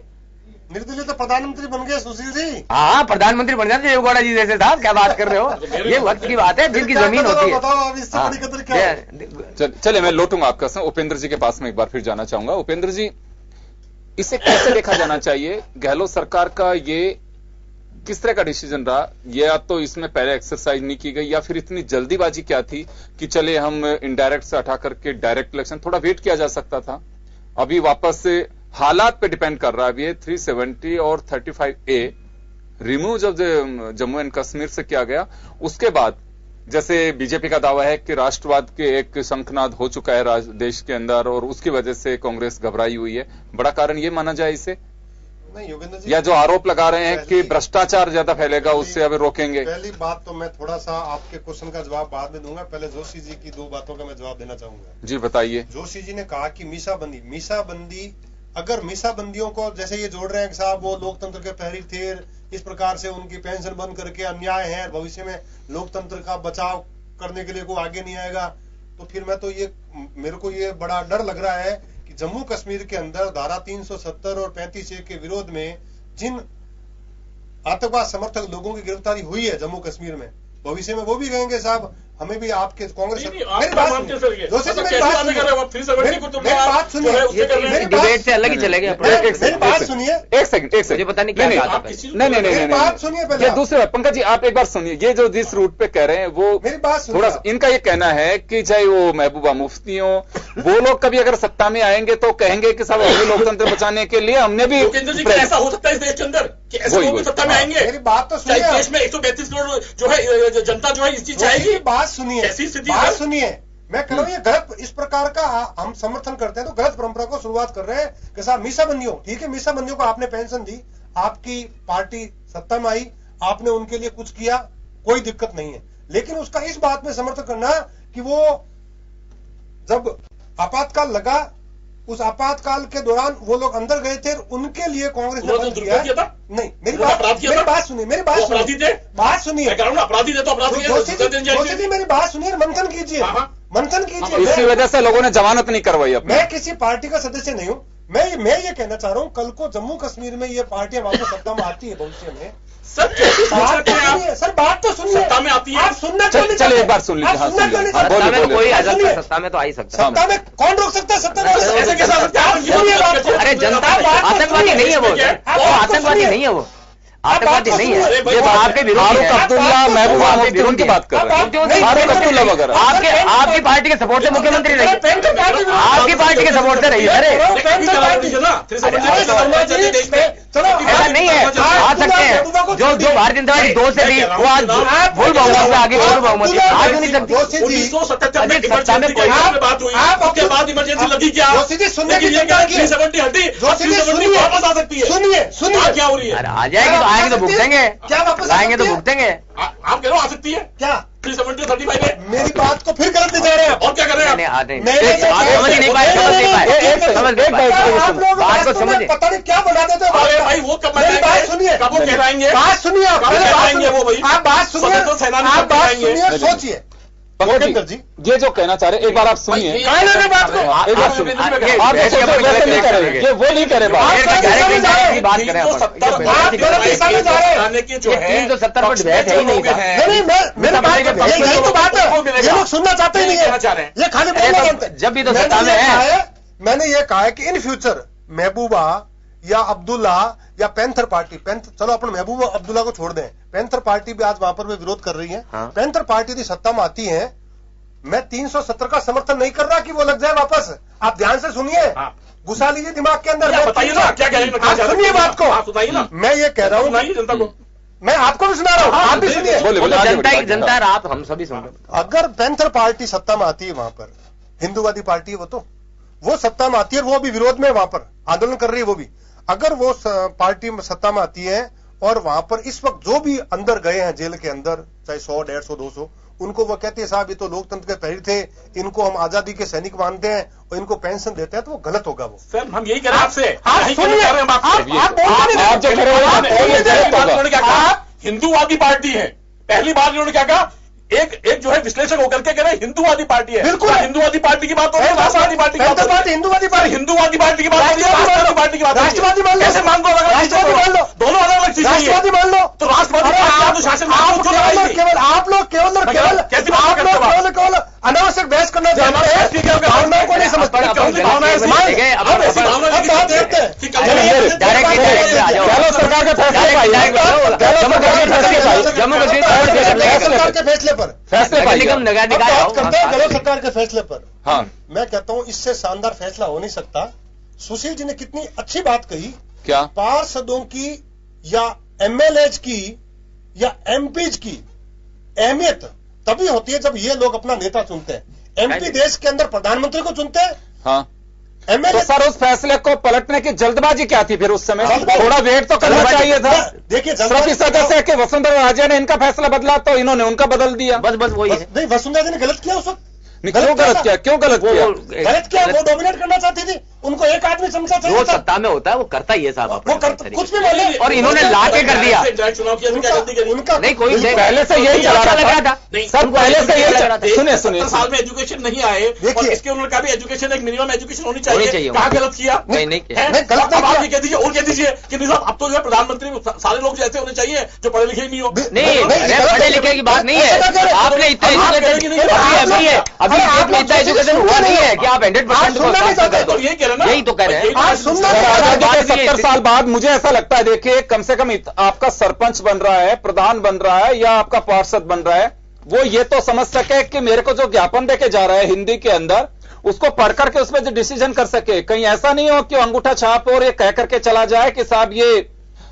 निर्दलीय तो प्रधानमंत्री बन गए सुशील जी। हाँ, प्रधानमंत्री बन जाते देवगौड़ा जी जैसे साहब, क्या बात कर रहे हो, ये वक्त की बात है जिनकी जमीन होती है। बताओ अब इससे बड़ी कदर क्या है? चलिए मैं लौटूंगा आपका प्रश्न, उपेंद्र जी के पास में एक बार फिर जाना चाहूंगा। उपेंद्र जी, इसे कैसे देखा जाना चाहिए, गहलोत सरकार का ये किस तरह का डिसीजन रहा? या तो इसमें पहले एक्सरसाइज नहीं की गई, या फिर इतनी जल्दीबाजी क्या थी कि चले हम इनडायरेक्ट से हटा करके डायरेक्ट इलेक्शन, थोड़ा वेट किया जा सकता था। अभी वापस से हालात पे डिपेंड कर रहा है। अभी 370 और 35A रिमूव जब जम्मू एंड कश्मीर से किया गया, उसके बाद जैसे बीजेपी का दावा है कि राष्ट्रवाद के एक शंखनाद हो चुका है देश के अंदर, और उसकी वजह से कांग्रेस घबराई हुई है, बड़ा कारण ये माना जाए इसे? नहीं योगेंद्र जी, या जो आरोप लगा रहे हैं कि भ्रष्टाचार ज्यादा फैलेगा, उससे अब रोकेंगे? पहली बात तो मैं थोड़ा सा आपके क्वेश्चन का जवाब बाद में दूंगा, पहले जोशी जी की 2 बातों का मैं जवाब देना चाहूंगा। जी बताइए। जोशी जी ने कहा कि मीसाबंदी, अगर मीसाबंदियों को जैसे ये जोड़ रहे हैं कि साहब वो लोकतंत्र के पहरी थे, इस प्रकार से उनकी पेंशन बंद करके अन्याय है, भविष्य में लोकतंत्र का बचाव करने के लिए कोई आगे नहीं आएगा, तो फिर मेरे को ये बड़ा डर लग रहा है कि जम्मू कश्मीर के अंदर धारा 370 और 35A के विरोध में जिन आतंकवाद समर्थक लोगों की गिरफ्तारी हुई है जम्मू कश्मीर में, भविष्य में वो भी कहेंगे साहब हमें भी आपके कांग्रेस। डिबेट से अलग ही चले गए। मेरी बात सुनिए, एक सेकंड पता नहीं क्या नहीं, बात सुनिए पहले। दूसरा पंकज जी आप एक बार सुनिए, ये जो जिस रूट पे कह रहे हैं वो मेरी बात थोड़ा, इनका ये कहना है कि चाहे वो महबूबा मुफ्ती हो, वो लोग कभी अगर सत्ता में आएंगे तो कहेंगे कि साहब हमें लोकतंत्र बचाने के लिए हमने भी। ऐसा हो सकता है इस देश के अंदर कि ऐसे लोग भी सत्ता में आएंगे? मेरी बात तो सुनिए, देश में 132 करोड़ जो है जनता जो है इस चीज चाहेगी। बात सुनिए, मैं कह रहा हूं ये गलत, इस प्रकार का हम समर्थन करते हैं तो गलत परंपरा को शुरुआत कर रहे हैं कि साहब मीसाबंदियों, ठीक है मीसाबंदियों को आपने पेंशन दी, आपकी पार्टी सत्ता में आई, आपने उनके लिए कुछ किया, कोई दिक्कत नहीं है, लेकिन उसका इस बात में समर्थन करना कि वो जब आपातकाल लगा, उस आपातकाल के दौरान वो लोग अंदर गए थे, उनके लिए कांग्रेस ने बंद किया। नहीं, मेरी बात सुनिए, मेरी बात सुनिए, अपराधी थे तो अपराधी, मेरी बात सुनिए, मंथन कीजिए, मंथन कीजिए। इसी वजह से लोगों ने जमानत नहीं करवाई। मैं किसी पार्टी का सदस्य नहीं हूं, मैं ये कहना चाह रहा हूं, कल को जम्मू कश्मीर में ये पार्टियां वापस सत्ता में आती है भविष्य में, सर बात तो सुनिए, सत्ता में आती है, आप सुनना चलिए एक बार सुन लीजिए। कोई आ सकता है, सत्ता में तो आ ही सकता है, सत्ता में कौन रोक सकता है? सत्ता में ऐसे कैसा? अरे जनता आतंकवादी नहीं है वो, आतंकवादी नहीं है वो, आतंकवादी नहीं है, ये तो आपके विरोधी फारूक है। अब्दुल्ला, महबूबा मुफ्ती उनकी बात कर रहे हैं, फारूक अब्दुल्ला वगैरह। आपकी पार्टी के सपोर्ट से मुख्यमंत्री रही, आपकी पार्टी के सपोर्ट से रही। अरे ऐसा नहीं है, आ सकते हैं जो भारतीय जनता पार्टी 2 से थी वो आज फुल बहुमत से आगे, फुल बहुमत आ क्यों नहीं सकती? 1977 में इमरजेंसी की बात हुई, उसके बाद इमरजेंसी लगी क्या? वापस आ सकती है। सुनिए क्या हो रही है? अरे आ जाएगी तो आएंगे तो भुगतेंगे, क्या वापस आएंगे तो भुगतेंगे। आप कह रहे हो आ सकती है क्या 370-35 में? मेरी बात को फिर गलत दिखा रहे हैं और क्या कर रहे हैं नहीं, आप? आते नहीं, नहीं, आप समझ ही नहीं पाए, समझ नहीं पाए, समझ नहीं पाए। आप लोग बात को समझिए। पता नहीं क्या बना देते हो। अरे भाई वो कब मेरी बात सुनिए, कब वो कहलाएंगे? बात सुनिए, आप कब पहले बात कहलाएंगे वो भाई? सुनिए, आप बात सुनिए, स्वतंत्र सेनानी आप कब बात कहलाएंगे? सुनिए, सोचिए। पंकज जी, ये जो कहना चाह रहे हैं, एक बार आप सुनिए, भाई, कह लेंगे बात को। एक बार सुनिए। आप- आप ये सोच रहे हैं वैसे नहीं करेंगे, ये वो नहीं करे बात। आप बात करें लाने की जो है 370 पर बैठ है ही नहीं था। नहीं, मेरे बात यही तो बात है, ये लोग सुनना चाहते ही नहीं कहना चाह रहे है, हैं। ये खाली बोलना जानते हैं। जब भी तो सत्ता में है। मैंने ये कहा है कि इन फ्यूचर महबूबा या अब्दुल्ला या पैंथर पार्टी, चलो अपन महबूबा अब्दुल्ला को छोड़ दें, पैंथर पार्टी भी आज वहां पर भी विरोध कर रही है। हाँ। पैंथर पार्टी यदि सत्ता में आती है, मैं 370 का समर्थन नहीं कर रहा कि वो लग जाए वापस। आप ध्यान से सुनिए, हाँ। घुसा लीजिए दिमाग के अंदर। आप बताइए ना क्या कह रहे हैं? आप सुनिए बात को, आप सुनाइए ना, मैं ये कह रहा हूँ, सुनाइए जनता को। मैं आपको भी सुना रहा हूँ, आप भी सुनिए। बोले बोले, आगे जनता बढ़िए, जनता और आप हम सभी सुन रहे हैं। अगर पैंथर पार्टी सत्ता में आती है वहां पर, हिंदूवादी पार्टी है वो सत्ता में आती है, वो भी विरोध में वहां पर आंदोलन कर रही है। वो भी अगर वो पार्टी में सत्ता में आती है और वहां पर इस वक्त जो भी अंदर गए हैं जेल के अंदर, चाहे 100, 150, 200, उनको वो कहते हैं साहब ये तो लोकतंत्र के पहले थे, इनको हम आजादी के सैनिक मानते हैं और इनको पेंशन देते हैं, तो वो गलत होगा। वो सर हम यही कह रहे हैं आपसे, आप यही सुनिए, कहना चाह रहे हैं हम आपसे। आप बोलते नहीं, आप जो कह रहे हो, आप बोलिए, इन्होंने क्या कहा? हिंदूवादी पार्टी है, पहली बार इन्होंने क्या कहा? एक जो है विश्लेषक होकर के कह रहे हैं हिंदूवादी पार्टी है। बिल्कुल। हिंदूवादी पार्टी की बात हो रही है, राष्ट्रवादी पार्टी की बात हो रही है। हिंदूवादी पार्टी, हिंदूवादी पार्टी की बात हो रही है, राष्ट्रवादी पार्टी की बात हो रही है। राष्ट्रवादी मान लो, कैसे मान दो? अलग अलग राष्ट्रवादी चीजें मान लो, दोनों अलग अलग चीजें हैं। राष्ट्रवादी मान लो, तो राष्ट्रवादी अरे पार्टी आप अनुशासन आप क्यों लगाएगी? केवल आप लोग कैसी बात करते हो आप? केवल अनावश्यक बहस करना चाहते हैं, भावनाओं को नहीं समझते। गहलोत सरकार के फैसले पर जम्मू कश्मीर सरकार के फैसले पर फैसले नगर निगम नगर अब निकाय बात करते हैं गहलोत सरकार के फैसले पर। हाँ, मैं कहता हूं इससे शानदार फैसला हो नहीं सकता। सुशील जी ने कितनी अच्छी बात कही, क्या पार्षदों की या एमएलएज की या एमपीज की अहमियत तभी होती है जब ये लोग अपना नेता चुनते हैं। एमपी देश के अंदर प्रधानमंत्री को चुनते हैं, हाँ, तो एमएलए सर उस फैसले को पलटने की जल्दबाजी क्या थी फिर उस समय? जल्दबाजी- थोड़ा वेट तो करना चाहिए था। देखिए सिर्फ इस वजह से कि वसुंधरा राजे ने इनका फैसला बदला तो इन्होंने उनका बदल दिया। बस वही है। नहीं, वसुंधरा जी ने गलत किया उस वक्त। नहीं, क्यों गलत किया? क्यों गलत किया? गलत किया, वो डोमिनेट करना चाहती थी, उनको एक आदमी चमचा जो चाहिए था। सत्ता में होता है वो करता ही है साहब, वो कुछ भी बोले, और इन्होंने ला के कर दिया। चुनाव किया तो क्या गलती करी? उनका नहीं, कोई नहीं, पहले से यही चला रहा था। नहीं, सर पहले से यही चला देश सुनिए सुनिए 70 साल में एजुकेशन नहीं आए और देखिए। इसके उन्होंने कहा भी एजुकेशन एक मिनिमम एजुकेशन होनी होनी चाहिए। चाहिए। कहा गलत किया? नहीं किया। हैं? नहीं, गलत नहीं अब आप किया। ये कह दीजिए और कह दीजिए कि नहीं साहब अब तो जो है प्रधानमंत्री सारे लोग जो ऐसे होने चाहिए जो पढ़े लिखे ही नहीं हो। नहीं, नहीं, अरे पढ़े लिखे की बात नहीं है। आपने इतना एजुकेशन अभी इतना एजुकेशन हुआ नहीं है कि आप 100% तो यही कह रहे हैं ना, यही तो कह रहे हैं। आप सुनना सर, नहीं आजादी के बात भी 70 साल बाद मुझे ऐसा लगता है, देखिए कम से कम आपका सरपंच बन रहा है, प्रधान बन रहा है या आपका पार्षद बन रहा है, वो ये तो समझ सके कि मेरे को जो ज्ञापन देके जा रहा है हिंदी के अंदर, उसको पढ़ करके उसमें जो डिसीजन कर सके। कहीं ऐसा नहीं हो कि अंगूठा छाप और ये कह करके चला जाए कि साहब ये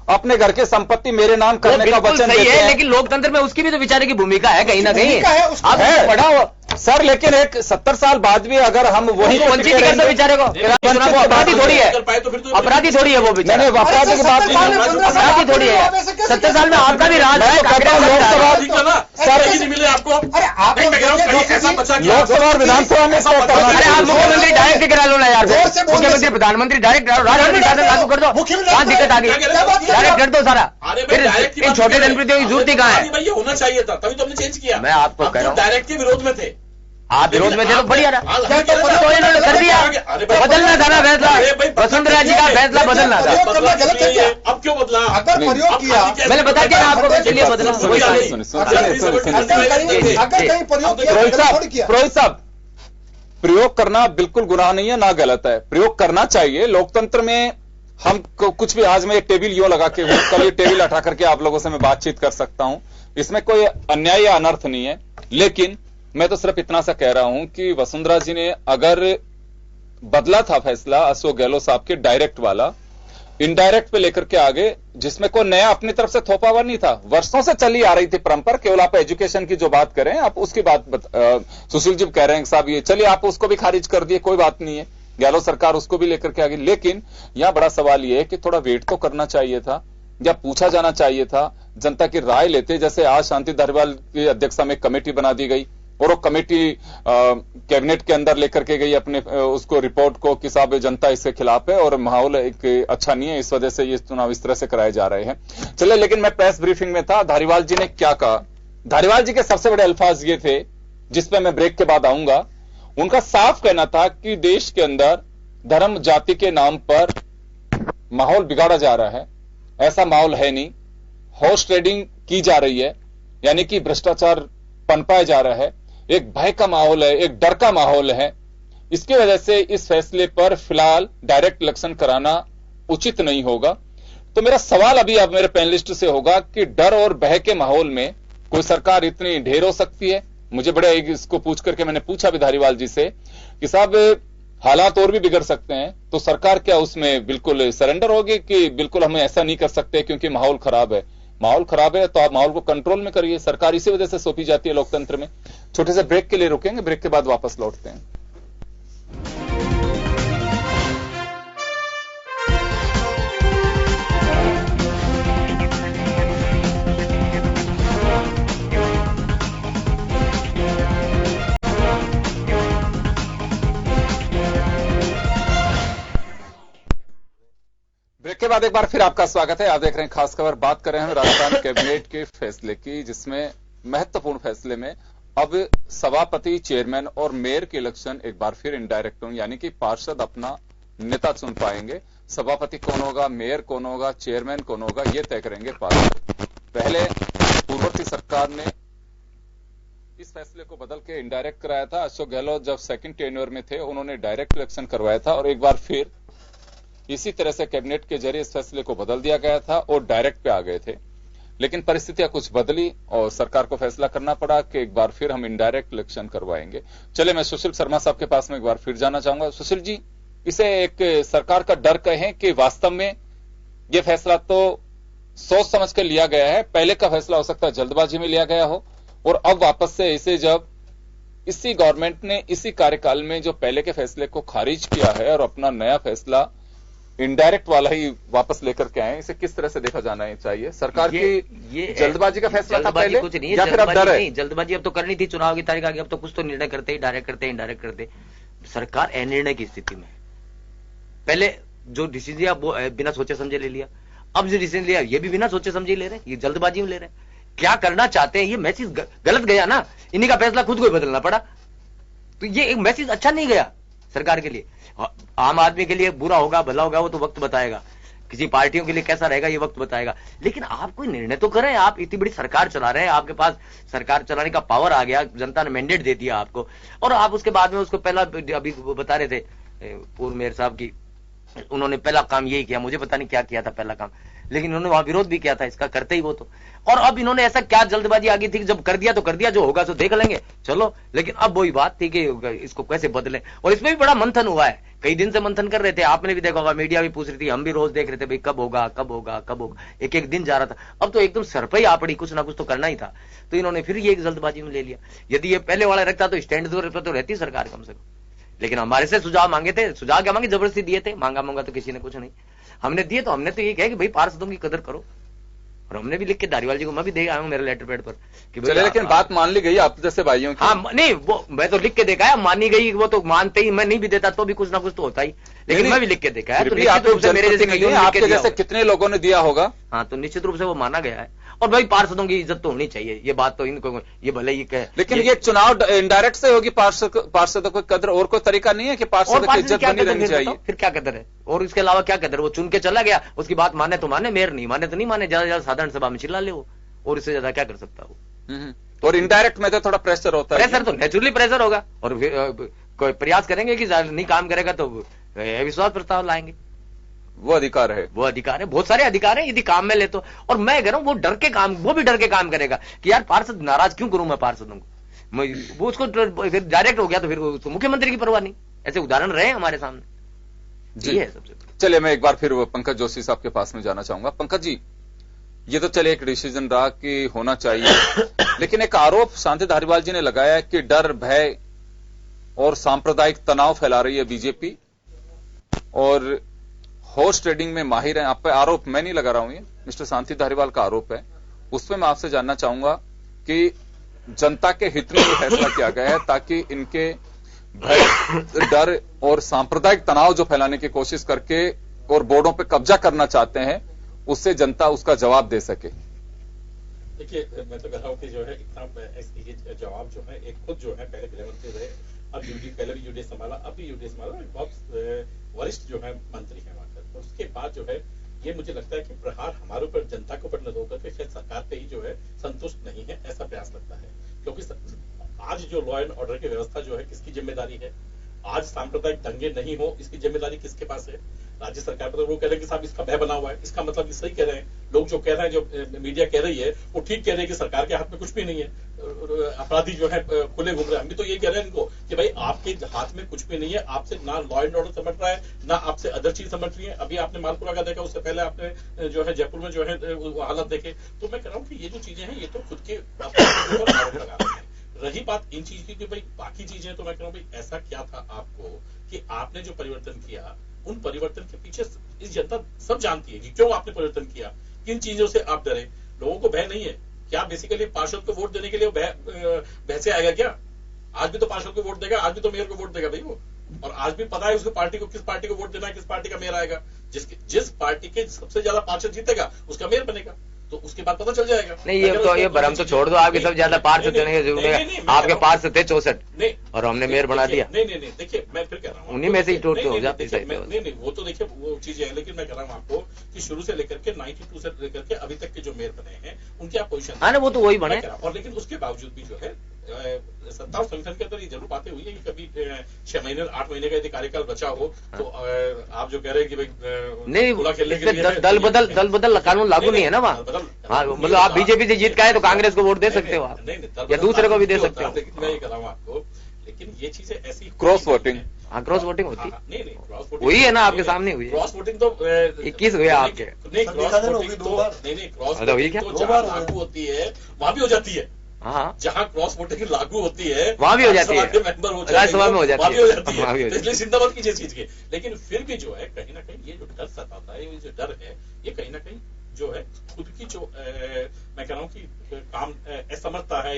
अपने घर की संपत्ति मेरे नाम करने का बिल्कुल वचन सही देते है, हैं। लेकिन लोकतंत्र में उसकी भी तो विचारे की भूमिका है कहीं ना कहीं। भूमिका है, उसको आप है। पढ़ा हो सर लेकिन एक 70 साल बाद भी अगर हम वही तो वंचित ही करता बेचारे को, वो अपराधी थोड़ी है, कर पाए तो फिर तो अपराधी थोड़ी है वो बेचारा, मैंने अपराधी की बात नहीं, अपराधी थोड़ी है। 70 साल में आपका भी राज है, कहता हूं कांग्रेस ठीक है ना, सर, नहीं मिले आपको। अरे आप नहीं, मैं कह रहा हूं, कहीं ऐसा बचा क्या? लोकसभा और विधानसभा में इसका करना अरे आप मुख्यमंत्री डायरेक्ट करा लो ना यार, जोर से बोलिए। मुख्यमंत्री प्रधानमंत्री डायरेक्ट राष्ट्रपति शासन लागू कर दो, मुख्यमंत्री कहाँ दिक्कत आ गई? डायरेक्ट कर दो सारा, अरे भाई फिर डायरेक्ट की इन बात छोटे नहीं जनप्रतिनिधियों की जरूरत ही कहाँ है? भाई ये होना चाहिए था, तभी तो हमने चेंज किया। मैं आपको अब कह रहा तो हूँ। डायरेक्ट के विरोध में थे। आप विरोध में थे तो बढ़िया रहा, क्या तो इन्होंने कर दिया, बदलना था ना फैसला, वसुंधरा जी का फैसला बदलना था। करना गलत है क्या? अब क्यों बदला? अगर प्रयोग किया, मैंने बता दिया ना आपको, इसलिए बदला वही था। अगर कहीं प्रयोग किया, रोहित गलत थोड़ी साहब, किया। रोहित साहब, प्रयोग करना बिल्कुल गुनाह नहीं है, ना गलत है, प्रयोग करना चाहिए। लोकतंत्र में कुछ भी, आज मैं ये टेबल यूं लगा के हूं, कल ये टेबल हटा करके आप लोगों से मैं बातचीत कर सकता हूं, इसमें कोई अन्याय या अनर्थ नहीं है। लेकिन मैं तो सिर्फ इतना सा कह रहा हूं कि वसुंधरा जी ने अगर बदला था फैसला अशोक गहलोत साहब के डायरेक्ट वाला, इनडायरेक्ट पे लेकर के आगे, जिसमें कोई नया अपनी तरफ से थोपा हुआ नहीं था, वर्षों से चली आ रही थी परंपरा। केवल आप एजुकेशन की जो बात करें, आप उसकी बात सुशील जी कह रहे हैं साहब ये चलिए आप उसको भी खारिज कर दिए, कोई बात नहीं है, गहलोत सरकार उसको भी लेकर के आ गई। लेकिन यहां बड़ा सवाल यह है कि थोड़ा वेट तो करना चाहिए था या पूछा जाना चाहिए था, जनता की राय लेते। जैसे आज शांति धारीवाल की अध्यक्षता में कमेटी बना दी गई और वो कमेटी कैबिनेट के अंदर लेकर के गई अपने उसको रिपोर्ट को कि साहब जनता इसके खिलाफ है और माहौल एक अच्छा नहीं है, इस वजह से ये चुनाव इस तरह से कराए जा रहे हैं। चले, लेकिन मैं प्रेस ब्रीफिंग में था, धारीवाल जी ने क्या कहा। धारीवाल जी के सबसे बड़े अल्फाज ये थे, जिसपे मैं ब्रेक के बाद आऊंगा। उनका साफ कहना था कि देश के अंदर धर्म जाति के नाम पर माहौल बिगाड़ा जा रहा है, ऐसा माहौल है नहीं, हॉर्स ट्रेडिंग की जा रही है, यानी कि भ्रष्टाचार पनपाया जा रहा है, एक भय का माहौल है, एक डर का माहौल है। इसकी वजह से इस फैसले पर फिलहाल डायरेक्ट इलेक्शन कराना उचित नहीं होगा। तो मेरा सवाल अभी अब मेरे पैनलिस्ट से होगा कि डर और भय के माहौल में कोई सरकार इतनी ढेर हो सकती है? मुझे बड़े इसको पूछ करके मैंने पूछा भी धारीवाल जी से कि साहब हालात और भी बिगड़ सकते हैं, तो सरकार क्या उसमें बिल्कुल सरेंडर होगी कि बिल्कुल हमें ऐसा नहीं कर सकते क्योंकि माहौल खराब है? माहौल खराब है तो आप माहौल को कंट्रोल में करिए, सरकार इसी वजह से सौंपी जाती है लोकतंत्र में। छोटे से ब्रेक के लिए रुकेंगे, ब्रेक के बाद वापस लौटते हैं। ब्रेक के बाद एक बार फिर आपका स्वागत है। आप देख रहे हैं खास खबर। बात कर रहे हैं राजस्थान कैबिनेट के फैसले की, जिसमें महत्वपूर्ण फैसले में अब सभापति, चेयरमैन और मेयर के इलेक्शन एक बार फिर इनडायरेक्ट होंगे, यानी कि पार्षद अपना नेता चुन पाएंगे। सभापति कौन होगा, मेयर कौन होगा, चेयरमैन कौन होगा, यह तय करेंगे पार्षद। पहले पूर्ववर्ती सरकार ने इस फैसले को बदल के इनडायरेक्ट कराया था। अशोक गहलोत जब सेकंड टेन्योर में थे, उन्होंने डायरेक्ट इलेक्शन करवाया था और एक बार फिर इसी तरह से कैबिनेट के जरिए इस फैसले को बदल दिया गया था और डायरेक्ट पे आ गए थे। लेकिन परिस्थितियां कुछ बदली और सरकार को फैसला करना पड़ा कि एक बार फिर हम इनडायरेक्ट इलेक्शन करवाएंगे। चले, मैं सुशील शर्मा साहब के पास में एक बार फिर जाना चाहूंगा। सुशील जी, इसे एक सरकार का डर कहें कि वास्तव में यह फैसला तो सोच समझ कर लिया गया है, पहले का फैसला हो सकता है जल्दबाजी में लिया गया हो और अब वापस से इसे जब इसी गवर्नमेंट ने इसी कार्यकाल में जो पहले के फैसले को खारिज किया है और अपना नया फैसला इनडायरेक्ट वाला ही वापस लेकर के आए, इसे किस तरह से देखा जाना चाहिए? सरकार की जल्दबाजी का फैसला था पहले कुछ नहीं है, या फिर अब डर है? जल्दबाजी अब तो करनी थी, चुनाव की तारीख आ गई, अब तो कुछ तो निर्णय करते ही डायरेक्ट करते इनडायरेक्ट करते। सरकार अनिर्णय की स्थिति में, पहले जो डिसीजन लिया वो बिना सोचे समझे ले लिया, अब जो डिसीजन लिया ये भी बिना सोचे समझे ले रहे हैं, ये जल्दबाजी में ले रहे हैं। क्या करना चाहते हैं ये मैसेज गलत गया ना, इन्हीं का फैसला खुद को ही बदलना पड़ा, तो ये एक मैसेज अच्छा नहीं गया सरकार के लिए। आम आदमी के लिए बुरा होगा भला होगा वो तो वक्त बताएगा, किसी पार्टियों के लिए कैसा रहेगा ये वक्त बताएगा, लेकिन आप कोई निर्णय तो करें। आप इतनी बड़ी सरकार चला रहे हैं, आपके पास सरकार चलाने का पावर आ गया, जनता ने मैंडेट दे दिया आपको, और आप उसके बाद में उसको पहला अभी बता रहे थे पूर्व मेयर साहब की, उन्होंने पहला काम यही किया, मुझे पता नहीं क्या किया था पहला काम, लेकिन उन्होंने वहां विरोध भी किया था इसका, करते ही वो तो। और अब इन्होंने ऐसा क्या जल्दबाजी आ गई थी कि जब कर दिया तो कर दिया, जो होगा सो देख लेंगे चलो, लेकिन अब वही बात थी कि इसको कैसे बदले, और इसमें भी बड़ा मंथन हुआ है, कई दिन से मंथन कर रहे थे, आपने भी देखा होगा, मीडिया भी पूछ रही थी, हम भी रोज देख रहे थे भाई कब होगा कब होगा कब होगा, एक एक दिन जा रहा था, अब तो एकदम सर पे ही आ पड़ी, कुछ ना कुछ तो करना ही था, तो इन्होंने फिर ये जल्दबाजी में ले लिया। यदि ये पहले वाला रखता तो स्टैंड पर तो रहती सरकार कम से कम, लेकिन हमारे से सुझाव मांगे थे, सुझाव क्या मांगे, जबरदस्ती दिए थे, मांगा तो किसी ने कुछ नहीं, हमने दिए तो हमने तो ये कहा कि भाई पार्षदों की कदर करो, और हमने भी लिख के धारीवाल जी को मैं भी दे आया हूं मेरे लेटर पैड पर कि चले, लेकिन बात मान ली गई आप जैसे भाइयों की। हाँ नहीं, वो मैं तो लिख के देखा है, मानी गई, वो तो मानते ही, मैं नहीं भी देता तो भी कुछ ना कुछ तो होता ही, लेकिन मैं भी लिख के देखा है, तो निश्चित रूप से मेरे जैसे आपके जैसे कितने लोगों ने दिया होगा, हाँ तो निश्चित रूप से वो माना गया है, और भाई पार्षदों की इज्जत तो होनी चाहिए, ये बात तो इनको, ये भले ही कहे, लेकिन ये चुनाव इनडायरेक्ट से होगी, पार्षदों को कदर, और कोई तरीका नहीं है कि पार्षदों की इज्जत बनी रहनी चाहिए? फिर क्या कदर है, और इसके अलावा क्या कदर? वो चुन के चला गया, उसकी बात माने तो माने, मेयर नहीं माने तो नहीं माने, ज्यादा ज्यादा साधारण सभा में चिल्ला ले वो, और इससे ज्यादा क्या कर सकता वो? और इनडायरेक्ट में तो थोड़ा प्रेशर होता है, प्रेशर तो नेचुरली प्रेशर होगा, और कोई प्रयास करेंगे कि नहीं काम करेगा तो विश्वास प्रस्ताव लाएंगे। वो अधिकार है, वो अधिकार है, बहुत सारे अधिकार है यदि काम में ले तो। और मैं कह रहा हूं वो डर के काम, वो भी डर के काम करेगा कि यार पार्षद नाराज क्यों करूं मैं पार्षदों को, वो उसको फिर डायरेक्ट हो गया तो फिर उसको मुख्यमंत्री की परवाह नहीं। ऐसे उदाहरण रहे हमारे सामने जी है सबसे। चलिए मैं एक बार फिर पंकज जोशी साहब के पास में जाना चाहूंगा। पंकज जी, ये तो चले एक डिसीजन रहा कि होना चाहिए, लेकिन एक आरोप शांति धारीवाल जी ने लगाया है कि डर, भय और सांप्रदायिक तनाव फैला रही है बीजेपी और हॉर्स ट्रेडिंग में माहिर है। आप पे आरोप मैं नहीं लगा रहा हूं, ये मिस्टर शांति धारीवाल का आरोप है। उस पर मैं आपसे जानना चाहूंगा कि जनता के हित में ये फैसला किया गया है ताकि इनके भय, डर और सांप्रदायिक तनाव जो फैलाने की कोशिश करके और बोर्डों पे कब्जा करना चाहते हैं, उससे जनता उसका जवाब दे सके। देखिए, मैं तो कह रहा हूँ कि जो है इतना ये जवाब जो है एक खुद जो है पहले गृहमंत्री रहे, अब पहले भी यूडीए संभाला, अब भी यूडीए संभाला, बहुत वरिष्ठ जो है मंत्री है वहां पर। उसके बाद जो है ये मुझे लगता है कि प्रहार हमारे ऊपर, जनता के ऊपर न होकर के शायद सरकार पे ही जो है संतुष्ट नहीं है, ऐसा प्रयास लगता है। क्योंकि आज जो लॉ एंड ऑर्डर की व्यवस्था जो है किसकी जिम्मेदारी है, आज सांप्रदायिक दंगे नहीं हो इसकी जिम्मेदारी किसके पास है? राज्य सरकार पर। तो वो कह रहे हैं कि साहब इसका भय बना हुआ है, इसका मतलब ये सही कह रहे हैं लोग, जो कह रहे हैं, जो मीडिया कह रही है वो ठीक कह रहे हैं कि सरकार के हाथ में कुछ भी नहीं है, अपराधी जो है खुले घूम रहे हैं। हम भी तो ये कह रहे हैं इनको कि भाई आपके हाथ में कुछ भी नहीं है, आपसे ना लॉ एंड ऑर्डर समझ रहा है, ना आपसे अदर चीज समझ रही है। अभी आपने मालपुरा का देखा, उससे पहले आपने जो है जयपुर में जो है हालत देखे। तो मैं कह रहा हूँ कि ये जो चीजें हैं ये तो खुद के आरोप लगा रहे हैं। रही बात इन चीज की कि भाई बाकी चीजें, तो मैं कह रहा हूँ भाई ऐसा क्या था आपको कि आपने जो परिवर्तन किया, उन परिवर्तन के पीछे इस जनता सब जानती है कि क्यों आपने परिवर्तन किया, किन चीजों से आप डरे। लोगों को भय नहीं है क्या? बेसिकली पार्षद को वोट देने के लिए भय से आएगा क्या? आज भी तो पार्षद को वोट देगा, आज भी तो मेयर को वोट देगा भाई वो। और आज भी पता है उसको पार्टी को, किस पार्टी को वोट देना है, किस पार्टी का मेयर आएगा। जिस पार्टी के सबसे ज्यादा पार्षद जीतेगा उसका मेयर बनेगा, तो उसके बाद पता चल जाएगा। नहीं, ये भ्रम तो छोड़ दो, आपके सब ज्यादा पार्षद देने की जरूरत है। आपके पार्षद थे 64 और हमने मेयर बना दिया। नहीं, देखिए मैं फिर कह रहा हूँ उन्हीं में से ही टूट हो जाती है। नहीं, वो तो देखिए वो चीजें हैं, लेकिन मैं कह रहा हूँ आपको कि शुरू से लेकर के 92 से लेकर के अभी तक के जो मेयर बने हैं उनकी आप पोजीशन, हाँ वो तो वही बने। और लेकिन उसके बावजूद भी जो है सत्ता और संगठन के अंदर ये जरूर बातें हुई है कि कभी 6 महीने 8 महीने का यदि कार्यकाल बचा हो तो आप जो कह रहे हैं कि भाई नहीं, खेलने के लिए दल बदल कानून लागू नहीं है ना वहाँ। हाँ, मतलब आप बीजेपी से जीत के आए तो कांग्रेस को वोट दे सकते हो आप, या दूसरे को भी दे सकते हो। मैं ये कह रहा हूँ आपको, लेकिन ये चीजें ऐसी क्रॉस वोटिंग, हाँ क्रॉस वोटिंग होती है। नहीं, क्रॉस वोटिंग हुई है ना, आपके सामने हुई है। क्रॉस वोटिंग तो 21 हुए आपके। नहीं, क्रॉस वोटिंग तो क्रॉस वोटिंग तो जहाँ लागू होती है वहां भी हो जाती है। हाँ, जहाँ क्रॉस वोटिंग लागू होती है वहां भी हो जाती है, मेंबर हो राज्यसभा में हो जाती है, इसलिए जिंदाबाद कीजिए चीज के। लेकिन फिर भी जो है कहीं ना कहीं ये जो डर सताता है, ये जो डर है, ये कहीं ना कहीं जो है खुद की जो मैं कह रहा हूँ कि काम असमर्थता है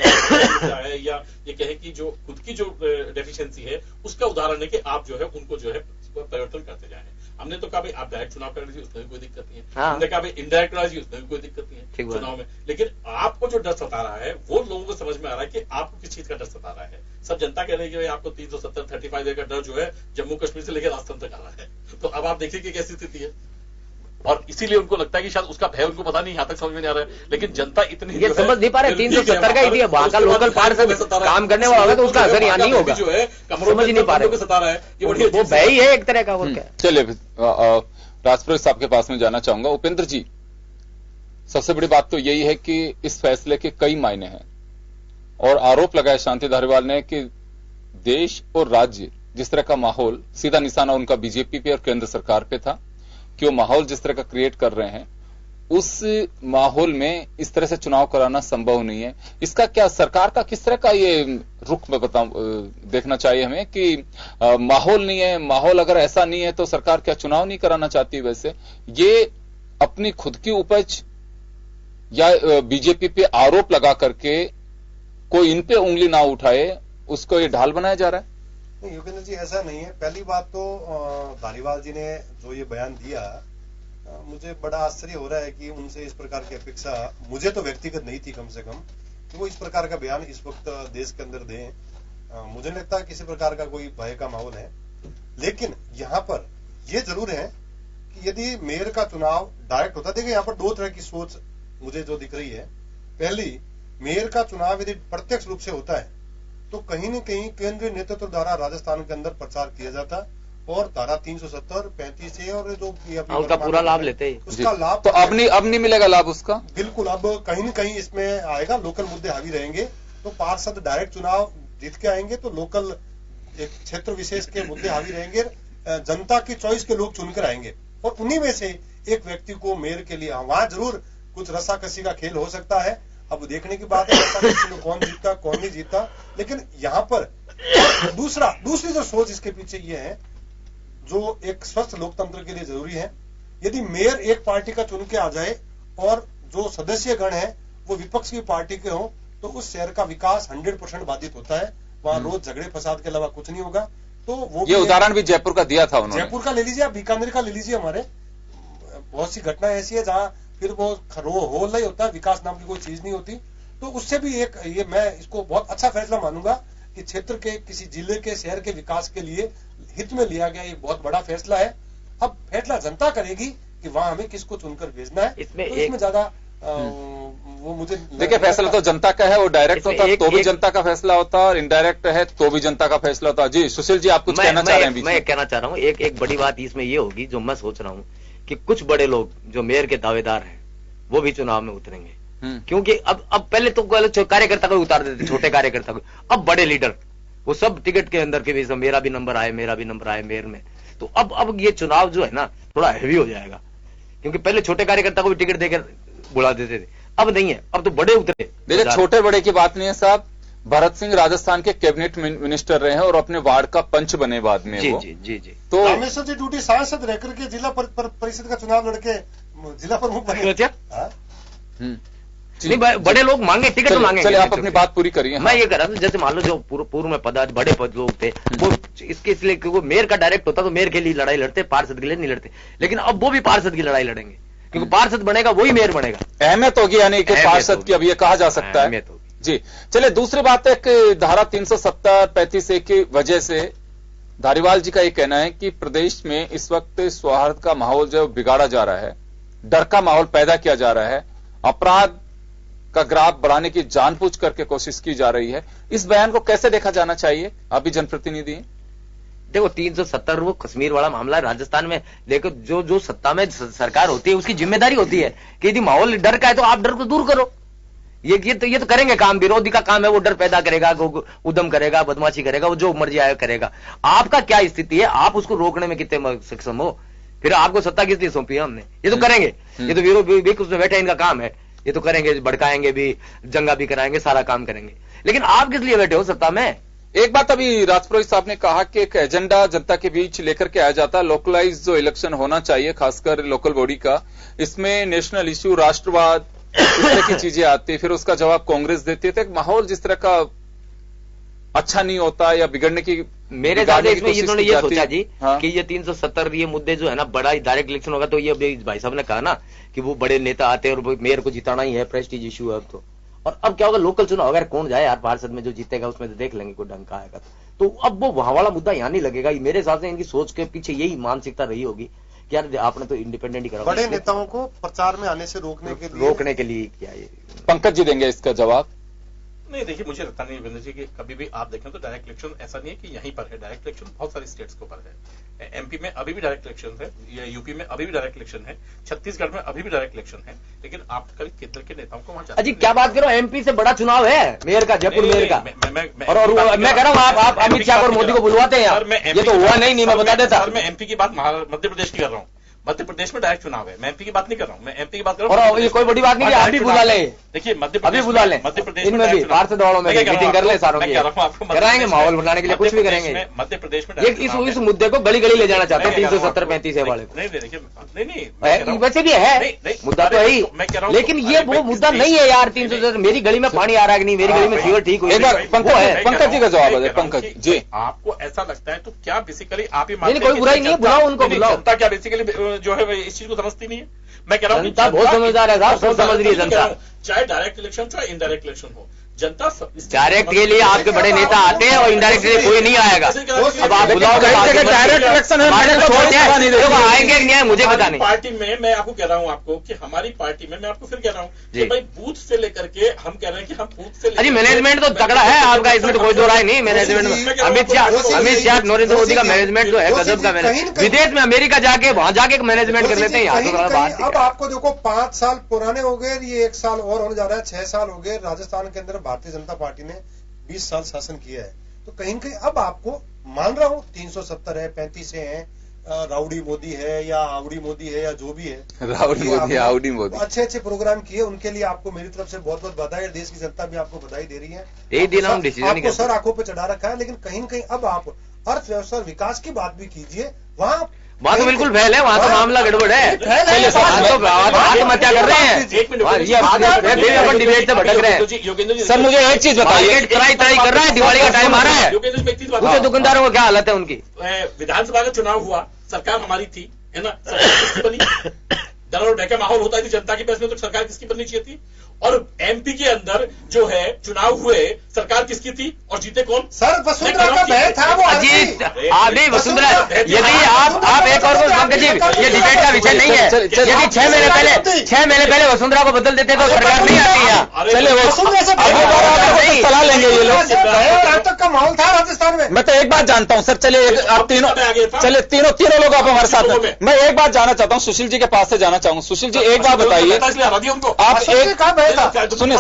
या ये कहे कि जो खुद की जो डेफिशिएंसी है उसका उदाहरण है कि आप जो है उनको जो है परिवर्तन करते जाए। हमने तो कहा भाई आप डायरेक्ट चुनाव कर लीजिए, उसमें भी कोई दिक्कत नहीं है। हाँ। हमने कहा भाई इनडायरेक्ट करा लीजिए, उसमें भी कोई दिक्कत नहीं है चुनाव में। लेकिन आपको जो डर सता रहा है वो लोगों को समझ में आ रहा है कि आपको किस चीज का डर सता रहा है। सब जनता कह रही है कि आपको 370 35 का डर जो है जम्मू कश्मीर से लेकर राजस्थान तक आ रहा है। तो अब आप देखिए कि कैसी स्थिति है, और इसीलिए उनको लगता है कि शायद उसका भय उनको पता नहीं, यहाँ तक समझ में नहीं आ रहा है। लेकिन जनता इतनी ये समझ नहीं पा रहे, 370 का ही वहां का लोकल पार्षद काम करने वाला होगा तो उसका असर यहाँ नहीं होगा, जो है समझ नहीं पा रहे, सता रहा है वो भय ही है एक तरह का। और क्या, चलिए राजपुरोहित साहब के पास में जाना चाहूंगा। उपेंद्र जी, सबसे बड़ी बात तो यही है कि इस फैसले के कई मायने हैं और आरोप लगाया शांति धारीवाल ने कि देश और राज्य जिस तरह का माहौल, सीधा निशाना उनका बीजेपी पे और केंद्र सरकार पे था कि वो माहौल जिस तरह का क्रिएट कर रहे हैं उस माहौल में इस तरह से चुनाव कराना संभव नहीं है। इसका क्या सरकार का किस तरह का ये रुख में देखना चाहिए हमें कि माहौल नहीं है, माहौल अगर ऐसा नहीं है तो सरकार क्या चुनाव नहीं कराना चाहती? वैसे ये अपनी खुद की उपज या बीजेपी पे आरोप लगा करके कोई इन पे उंगली ना उठाए उसको ये ढाल बनाया जा रहा है? नहीं योगेंद्र जी, ऐसा नहीं है। पहली बात तो धारीवाल जी ने जो ये बयान दिया, मुझे बड़ा आश्चर्य हो रहा है कि उनसे इस प्रकार की अपेक्षा मुझे तो व्यक्तिगत नहीं थी कम से कम, कि वो इस प्रकार का बयान इस वक्त देश के अंदर दें। मुझे नहीं लगता किसी प्रकार का कोई भय का माहौल है। लेकिन यहाँ पर ये जरूर है कि यदि मेयर का चुनाव डायरेक्ट होता, देखिए यहाँ पर दो तरह की सोच मुझे जो दिख रही है। पहली, मेयर का चुनाव यदि प्रत्यक्ष रूप से होता है तो कहीं न कहीं केंद्रीय नेतृत्व द्वारा राजस्थान के अंदर प्रचार किया जाता और धारा 370, 35 है और जो ये अभी उसका पूरा लाभ लेते हैं। उसका लाभ तो अब नहीं मिलेगा लाभ उसका। बिल्कुल, अब कहीं न कहीं इसमें आएगा, लोकल मुद्दे हावी रहेंगे। तो पार्षद डायरेक्ट चुनाव जीत के आएंगे तो लोकल एक क्षेत्र विशेष के मुद्दे हावी रहेंगे, जनता की चॉइस के लोग चुनकर आएंगे और उन्हीं में से एक व्यक्ति को मेयर के लिए, वहां जरूर कुछ रस्साकसी का खेल हो सकता है। अब देखने की बात है रस्साकसी में कौन जीतता कौन नहीं जीतता। लेकिन यहाँ पर दूसरी जो सोच इसके पीछे ये है, जो एक स्वस्थ लोकतंत्र के लिए जरूरी है। यदि मेयर एक पार्टी का चुन के आ जाए और जो सदस्य गण है वो विपक्ष की पार्टी के हों तो उस शहर का विकास 100% बाधित होता है। वहां रोज झगड़े फसाद के अलावा कुछ नहीं होगा। तो वो ये उदाहरण भी जयपुर का दिया था उन्होंने। जयपुर का ले लीजिए, आप बीकानेर का ले लीजिए, हमारे बहुत सी घटनाएं ऐसी है जहां फिर वो हो नहीं होता, विकास नाम की कोई चीज नहीं होती। तो उससे भी एक ये मैं इसको बहुत अच्छा फैसला मानूंगा कि क्षेत्र के किसी जिले के शहर के विकास के लिए हित में लिया गया एक बहुत बड़ा फैसला है। अब फैसला जनता करेगी कि वहां हमें किसको चुनकर भेजना है। इसमें ज्यादा वो मुझे देखिए, फैसला तो जनता का है, वो डायरेक्ट होता तो भी जनता का फैसला होता और इनडायरेक्ट है तो भी जनता का फैसला होता। जी सुशील जी, आप कुछ कहना चाह रहे हैं? मैं कहना चाह रहा हूँ एक बड़ी बात इसमें ये होगी, जो मैं सोच रहा हूँ कि कुछ बड़े लोग जो मेयर के दावेदार हैं वो भी चुनाव में उतरेंगे। क्योंकि अब पहले तो कार्यकर्ता को उतार देते, छोटे कार्यकर्ता को, अब बड़े लीडर वो सब टिकट के अंदर के भी मेरा भी नंबर आए मेयर में। तो अब ये चुनाव जो है ना थोड़ा हैवी हो जाएगा, क्योंकि पहले छोटे कार्यकर्ता को भी टिकट देकर बुला देते थे, अब नहीं है, अब तो बड़े उतरे। देखिए, छोटे बड़े की बात नहीं है साहब। भरत सिंह राजस्थान के कैबिनेट मिनिस्टर रहे हैं और अपने वार्ड का पंच बने बाद में। जी। तो रामेश्वर जी ड्यूटी सांसद रह करके जिला परिषद का चुनाव लड़के जिला प्रमुख बने। नहीं, बड़े लोग मांगे टिकट मांगे। चलिए, आप अपनी बात पूरी करिए। मैं ये कह रहा था, जैसे मान लो जो पूर्व में बड़े पद लोग थे वो इसलिए क्योंकि मेयर का डायरेक्ट होता तो मेयर के लिए लड़ाई लड़ते, पार्षद के लिए नहीं लड़ते। लेकिन अब वो भी पार्षद की लड़ाई लड़ेंगे, क्योंकि पार्षद बनेगा वही मेयर बनेगा। अहमियत होगी, यानी कि पार्षद की अब ये कहा जा सकता है। जी चलिए, दूसरी बात है कि धारा 370, 35A की वजह से धारीवाल जी का ये कहना है कि प्रदेश में इस वक्त सौहार्द का माहौल जो बिगाड़ा जा रहा है, डर का माहौल पैदा किया जा रहा है, अपराध का ग्राफ बढ़ाने की जानबूझ करके कोशिश की जा रही है। इस बयान को कैसे देखा जाना चाहिए? आप भी जनप्रतिनिधि हैं। देखो, 370 वो कश्मीर वाला मामला है। राजस्थान में देखो, जो सत्ता में सरकार होती है उसकी जिम्मेदारी होती है कि यदि माहौल डर का है तो आप डर को दूर करो। ये तो करेंगे काम, विरोधी का काम है, वो डर पैदा करेगा, उद्यम करेगा, बदमाशी करेगा, वो जो मर्जी आए करेगा। आपका क्या स्थिति है, आप उसको रोकने में कितने सक्षम हो? फिर आपको सत्ता किस लिए सौंपी है हमने? ये तो करेंगे, ये तो विरोधी उसमें बैठे इनका काम है, ये तो करेंगे, भड़काएंगे भी, जंगा भी कराएंगे, सारा काम करेंगे। लेकिन आप किस लिए बैठे हो सत्ता में? एक बात अभी राजपुरोहित साहब ने कहा कि एक एजेंडा जनता के बीच लेकर के आया जाता है, लोकलाइज जो इलेक्शन होना चाहिए, खासकर लोकल बॉडी का, इसमें नेशनल इश्यू, राष्ट्रवाद, इस तरह की चीजें आती, फिर उसका जवाब कांग्रेस देती है। तो एक माहौल जिस तरह का अच्छा नहीं होता या बिगड़ने की, मेरे ख्याल इसमें इन्होंने ये सोचा जी कि ये 370 ये मुद्दे जो है ना, बड़ा डायरेक्ट इलेक्शन होगा तो ये भाई साहब ने कहा ना कि वो बड़े नेता आते हैं और मेयर को जिताना ही है, प्रेस्टीज इश्यू है अब तो। और अब क्या होगा, लोकल चुनाव अगर कौन जाए यार, पार्षद में जो जीतेगा उसमें तो देख लेंगे कोई ढंग का आएगा। तो अब वो वहां वाला मुद्दा यहाँ नहीं लगेगा। मेरे हिसाब से इनकी सोच के पीछे यही मानसिकता रही होगी कि यार आपने तो इंडिपेंडेंट ही करा, बड़े नेताओं को प्रचार में आने से रोकने के लिए किया। ये पंकज जी देंगे इसका जवाब। नहीं, देखिए, मुझे लगता नहीं रविंद्र जी कि कभी भी आप देखें तो डायरेक्ट इलेक्शन ऐसा नहीं है कि यहीं पर है। डायरेक्ट इलेक्शन बहुत सारी स्टेट्स के ऊपर है। एमपी में अभी भी डायरेक्ट इलेक्शन है, या यूपी में अभी भी डायरेक्ट इलेक्शन है, छत्तीसगढ़ में अभी भी डायरेक्ट इलेक्शन है। लेकिन आप कल केंद्र के नेताओं को वहां अजी क्या बात करो, एमपी से बड़ा चुनाव है मेयर का, जयपुर मेयर का। और मैं कह रहा हूँ आप अमित शाह और मोदी को बुलवाते हैं यार, ये तो हुआ नहीं, मैं बता देता। मैं एमपी की बात मध्य प्रदेश की कर रहा हूँ। मध्य प्रदेश में डायरेक्ट चुनाव है, मैं एमपी की बात नहीं कर रहा हूँ, मैं एमपी की बात कर रहा हूँ। और ये कोई बड़ी बात नहीं है, अभी बुला ले। देखिए, मध्य प्रदेश इनमें भी पार्षद वालों में मीटिंग कर ले, सारों की कराएंगे, माहौल बनाने के लिए कुछ भी करेंगे। मध्य प्रदेश में इस मुद्दे को गली गली ले जाना चाहते हैं 370, 35 वाले को। नहीं, वैसे भी है मुद्दा तो है, लेकिन ये वो मुद्दा नहीं है यार। 370 मेरी गली में पानी आ रहा है कि नहीं, मेरी गली में सीवर ठीक हुई है। पंकज जी का जवाब है। पंकज जी, आपको ऐसा लगता है तो क्या बेसिकली आप ही मानते हैं? कोई बुराई नहीं है, बुलाओ उनको, बुलाओ। जनता क्या बेसिकली जो है इस चीज को समझती नहीं है। मैं कह रहा हूँ जनता बहुत समझदार है साहब, बहुत समझ रही है जनता। चाहे डायरेक्ट इलेक्शन चाहे इनडायरेक्ट इलेक्शन हो, जनता डायरेक्ट के लिए आपके बड़े नेता आते हैं और इनडायरेक्ट के लिए कोई नहीं आएगा। अब आप बुलाओगे डायरेक्ट इलेक्शन है, आएंगे नहीं आए मुझे पता नहीं। पार्टी में मैं आपको कह रहा हूं आपको कि हमारी पार्टी में मैं आपको फिर कह रहा हूं कि भाई बूथ से लेकर के हम कह रहे हैं कि हम बूथ से अरे मैनेजमेंट तो तगड़ा है आपका, इसमें तो कोई दो राय नहीं। मैनेजमेंट में अमित शाह नरेंद्र मोदी का मैनेजमेंट जो है गजब का मैनेजमेंट, विदेश में अमेरिका जाके वहां जाके मैनेजमेंट कर लेते हैं। यहाँ अब आपको देखो 5 साल पुराने हो गए, ये 1 साल और होने जा रहा है, 6 साल हो गए। राजस्थान के अंदर भारतीय जनता पार्टी ने 20 साल शासन किया है, तो कहीं कहीं अब आपको मान रहा हूं 370 है, 35 है, राउडी मोदी है या आवड़ी मोदी है या जो भी है, राउडी मोदी आवड़ी मोदी, अच्छे प्रोग्राम किए, उनके लिए आपको मेरी तरफ से बहुत बहुत बधाई। देश की जनता भी आपको बधाई दे रही है। आपको सर आंखों पे चढ़ा रखा है, लेकिन कहीं न कहीं अब आप अर्थव्यवस्था विकास की बात भी कीजिए। वहाँ तो बिल्कुल फैल है, वहां तो मामला गड़बड़ है, आत्महत्या कर रहे हैं, डिबेट से भटक रहे हैं। सर मुझे एक चीज बताइए, तराई कर रहा है, दिवाली का टाइम आ रहा है, पूछो दुकानदारों को क्या हालत है उनकी। विधानसभा का चुनाव हुआ, सरकार हमारी थी, है ना, सरकार किसकी बनी? डर और भय का माहौल होता है जनता की, पैसे में तो सरकार किसकी बननी चाहिए थी? और एमपी के अंदर जो है चुनाव हुए, सरकार किसकी थी और जीते कौन? सर वसुंधरा का भय था, वो अजीत नहीं वसुंधरा। यदि आप एक और पंकज जी, ये डिबेट का विषय नहीं है। यदि 6 महीने पहले वसुंधरा को बदल देते तो सरकार नहीं आती है। चलिए वसुंधरा से सलाह लेंगे ये लोग। तक का माहौल था राजस्थान में। मैं तो एक बात जानता हूँ सर, चलिए आप तीनों लोग आप हमारे साथ हैं। मैं एक बात जानना चाहता हूँ, सुशील जी के पास से जाना चाहूंगा। सुशील जी एक बात बताइए, आप सुनिए एक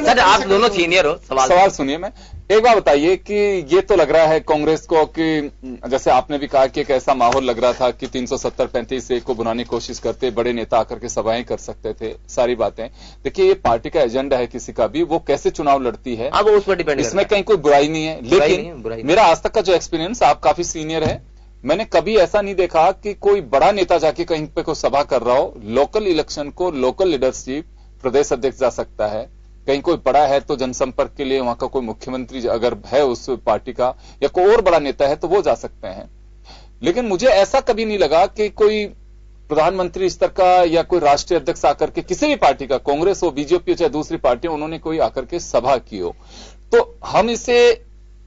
सर आप दोनों सीनियर हो, सवाल सुनिए। मैं एक बात बताइए कि ये तो लग रहा है कांग्रेस को कि जैसे आपने भी कहा कि एक ऐसा माहौल लग रहा था कि 370-35 को बुलाने की कोशिश करते, बड़े नेता आकर के सभाएं कर सकते थे, सारी बातें। देखिए ये पार्टी का एजेंडा है किसी का भी, वो कैसे चुनाव लड़ती है अब उस पर डिपेंड, इसमें कहीं कोई बुराई नहीं है। लेकिन मेरा आज तक का जो एक्सपीरियंस, आप काफी सीनियर है, मैंने कभी ऐसा नहीं देखा कि कोई बड़ा नेता जाके कहीं पे कोई सभा कर रहा हो। लोकल इलेक्शन को लोकल लीडरशिप, प्रदेश अध्यक्ष जा सकता है, कहीं कोई बड़ा है तो जनसंपर्क के लिए वहां का कोई मुख्यमंत्री अगर है उस पार्टी का, या कोई और बड़ा नेता है तो वो जा सकते हैं। लेकिन मुझे ऐसा कभी नहीं लगा कि कोई प्रधानमंत्री स्तर का या कोई राष्ट्रीय अध्यक्ष आकर के किसी भी पार्टी का, कांग्रेस हो, बीजेपी हो, चाहे दूसरी पार्टी, उन्होंने कोई आकर के सभा की हो। तो हम इसे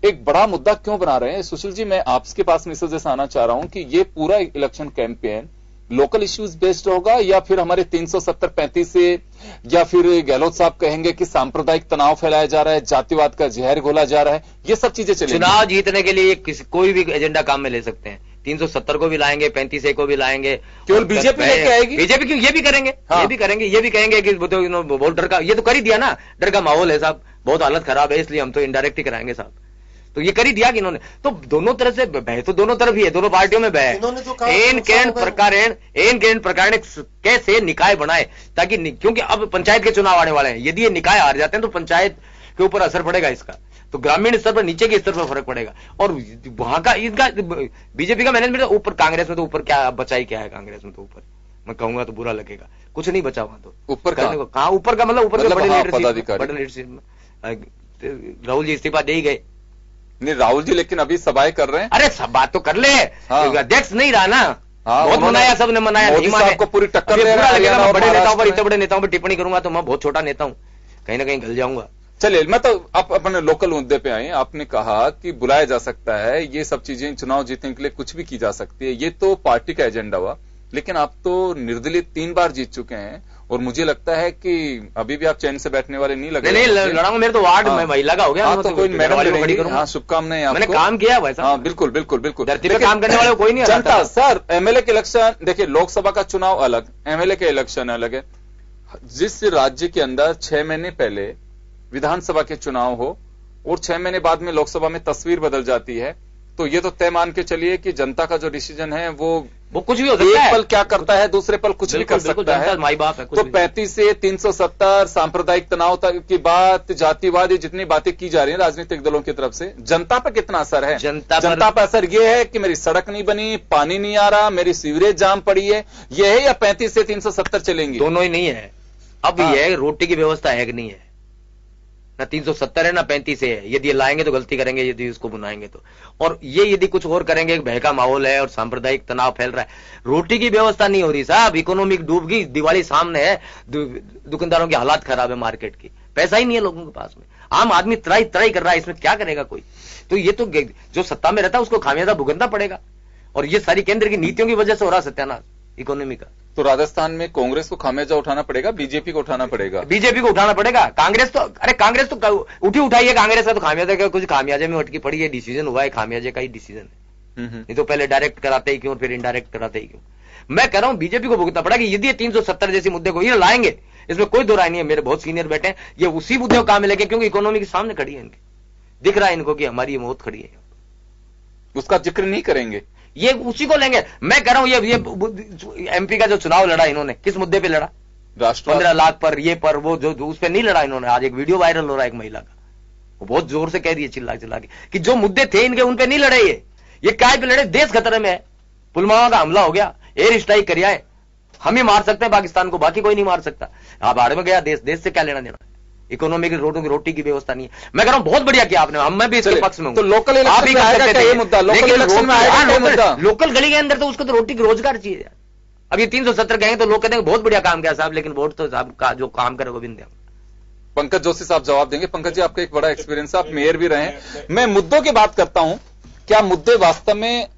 एक बड़ा मुद्दा क्यों बना रहे हैं? सुशील जी मैं आपके पास में इस वजह से आना चाह रहा हूं कि ये पूरा election campaign local issues based होगा या फिर हमारे 370-35 से, या फिर गहलोत साहब कहेंगे कि सांप्रदायिक तनाव फैलाया जा रहा है, जातिवाद का जहर घोला जा रहा है, ये सब चीजें चलेंगी। चुनाव जीतने के लिए कोई भी एजेंडा काम में ले सकते हैं। 370 को भी लाएंगे, 35 को भी लाएंगे, केवल बीजेपी लेके आएगी। बीजेपी क्यों, ये भी करेंगे, हाँ। ये भी कहेंगे कि बहुत डर का, ये तो कर ही दिया ना, डर का माहौल है साहब, बहुत हालत खराब है, इसलिए हम तो इनडायरेक्ट ही कराएंगे साहब। तो ये कर ही दिया कि इन्होंने, तो दोनों तरफ से बह, तो दोनों तरफ ही है, दोनों पार्टियों में बह। एन केन प्रकार कैसे निकाय बनाए, ताकि क्योंकि अब पंचायत के चुनाव आने वाले हैं, यदि ये निकाय हार जाते हैं तो पंचायत के ऊपर असर पड़ेगा इसका, तो ग्रामीण स्तर पर, नीचे के स्तर पर फर्क पड़ेगा। और वहां का इनका बीजेपी का मैनेजमेंट ऊपर, कांग्रेस में तो ऊपर क्या बचाई क्या है, कांग्रेस में तो ऊपर मैं कहूंगा तो बुरा लगेगा, कुछ नहीं बचा वहां तो ऊपर कहां, ऊपर का मतलब ऊपर बड़े लीडरशिप, राहुल जी इस्तीफा दे ही गए। नहीं राहुल जी लेकिन अभी सभाएं कर रहे हैं। अरे सब बात तो कर ले, अध्यक्ष नहीं रहा ना, बहुत मनाया, सबने मनाया, नहीं माने को पूरी टक्कर दे रहा है। बड़े नेताओं पर, इतने बड़े नेताओं पर टिप्पणी करूंगा तो मैं बहुत छोटा नेता हूं, कहीं ना कहीं गल जाऊंगा। चलिए मैं तो आप अपने लोकल मुद्दे पे आए। आपने कहा कि बुलाया जा सकता है, ये सब चीजें चुनाव जीतने के लिए कुछ भी की जा सकती है, ये तो पार्टी का एजेंडा हुआ। लेकिन आप तो निर्दलीय 3 बार जीत चुके हैं और मुझे लगता है कि अभी भी आप चैन से बैठने वाले नहीं लगे। नहीं लड़ाऊंगा, मेरे तो वार्ड में महिला का हो गया। तो कोई मैडम लड़ेंगी। हाँ शुभकामनाएं, मैंने काम किया वैसा। हाँ बिल्कुल बिल्कुल बिल्कुल, धरती पे काम करने वाले कोई नहीं। जनता सर, एमएलए के इलेक्शन देखिए, लोकसभा का चुनाव अलग, एमएलए के इलेक्शन अलग है। जिस राज्य के अंदर 6 महीने पहले विधानसभा के चुनाव हो और 6 महीने बाद में लोकसभा में तस्वीर बदल जाती है, तो ये तो तय मान के चलिए कि जनता का जो डिसीजन है वो कुछ भी हो सकता है। एक पल क्या करता है, दूसरे पल कुछ भी कर सकता है। माई बाप है। तो 35 से 370 सांप्रदायिक तनाव तक की बात, जातिवाद, ये जितनी बातें की जा रही हैं राजनीतिक दलों की तरफ से, जनता पर कितना असर है? जनता पर असर ये है कि मेरी सड़क नहीं बनी, पानी नहीं आ रहा, मेरी सीवरेज जाम पड़ी है, ये है, या 35 से 370 चलेंगी? दोनों ही नहीं है। अब ये रोटी की व्यवस्था है कि नहीं है, ना 370 है ना 35 है। यदि ये लाएंगे तो गलती करेंगे, यदि उसको बुनाएंगे तो। और ये यदि कुछ और करेंगे, एक भय का माहौल है और सांप्रदायिक तनाव फैल रहा है। रोटी की व्यवस्था नहीं हो रही साहब, इकोनॉमिक डूब गई, दिवाली सामने है, दुकानदारों की हालात खराब है, मार्केट की पैसा ही नहीं है लोगों के पास में। आम आदमी त्राई त्राई कर रहा है, इसमें क्या करेगा कोई? तो ये तो जो सत्ता में रहता है उसको खामियाजा भुगतना पड़ेगा, और ये सारी केंद्र की नीतियों की वजह से हो रहा सत्यानाश इकोनॉमी का। तो राजस्थान में कांग्रेस को खामियाजा उठाना पड़ेगा, बीजेपी को उठाना पड़ेगा? बीजेपी को उठाना पड़ेगा। कांग्रेस तो, अरे कांग्रेस तो उठी उठाई है, कांग्रेस का तो खामियाजा क्या, कुछ खामियाजे में अटकी पड़ी है, डिसीजन हुआ है, खामियाजे का ही डिसीजन है। नहीं तो पहले डायरेक्ट कराते ही क्यों और फिर इनडायरेक्ट कराते ही क्यों? मैं कह रहा हूं बीजेपी को भुगतना पड़ेगा कि यदि 370 जैसे मुद्दे को ये लाएंगे, इसमें कोई दो राय नहीं है, मेरे बहुत सीनियर बैठे हैं, ये उसी मुद्दे को काम में लेके, क्योंकि इकोनॉमी के सामने खड़ी है, इनके दिख रहा है इनको कि हमारी मौत खड़ी है, उसका जिक्र नहीं करेंगे, ये उसी को लेंगे। मैं कह रहा हूं ये एमपी का जो चुनाव लड़ा इन्होंने, किस मुद्दे पे लड़ा? राष्ट्र 15 लाख पर, ये पर, वो जो उस पर नहीं लड़ा इन्होंने। आज एक वीडियो वायरल हो रहा है एक महिला का, वो बहुत जोर से कह रही है चिल्ला चिल्ला के कि जो मुद्दे थे इनके उन पे नहीं लड़े, ये काय पे लड़े? देश खतरे में है, पुलवामा का हमला हो गया, एयर स्ट्राइक करिया है, हम ही मार सकते हैं पाकिस्तान को, बाकी कोई नहीं मार सकता। आप बाढ़ में गया देश, देश से क्या लेना देना? इकोनॉमी की रोटी की व्यवस्था नहीं है। मैं कह रहा हूं बहुत बढ़िया किया आपने, मैं भी इसके पक्ष में हूं। तो लोकल इलेक्शन में आएगा क्या ये मुद्दा? लोकल इलेक्शन में आएगा क्या मुद्दा? लोकल गली के अंदर तो उसको तो रोटी की रोजगार चाहिए। अब ये 370 कहेंगे तो लोग कहते हैं बहुत बढ़िया काम किया साहब, लेकिन वोट तो साहब का जो काम करे वो भी नहीं देंगे। पंकज जोशी साहब जवाब देंगे। पंकज जी, आपका एक बड़ा एक्सपीरियंस है, आप मेयर भी रहे हैं। मैं मुद्दों की बात करता हूं, क्या मुद्दे वास्तव में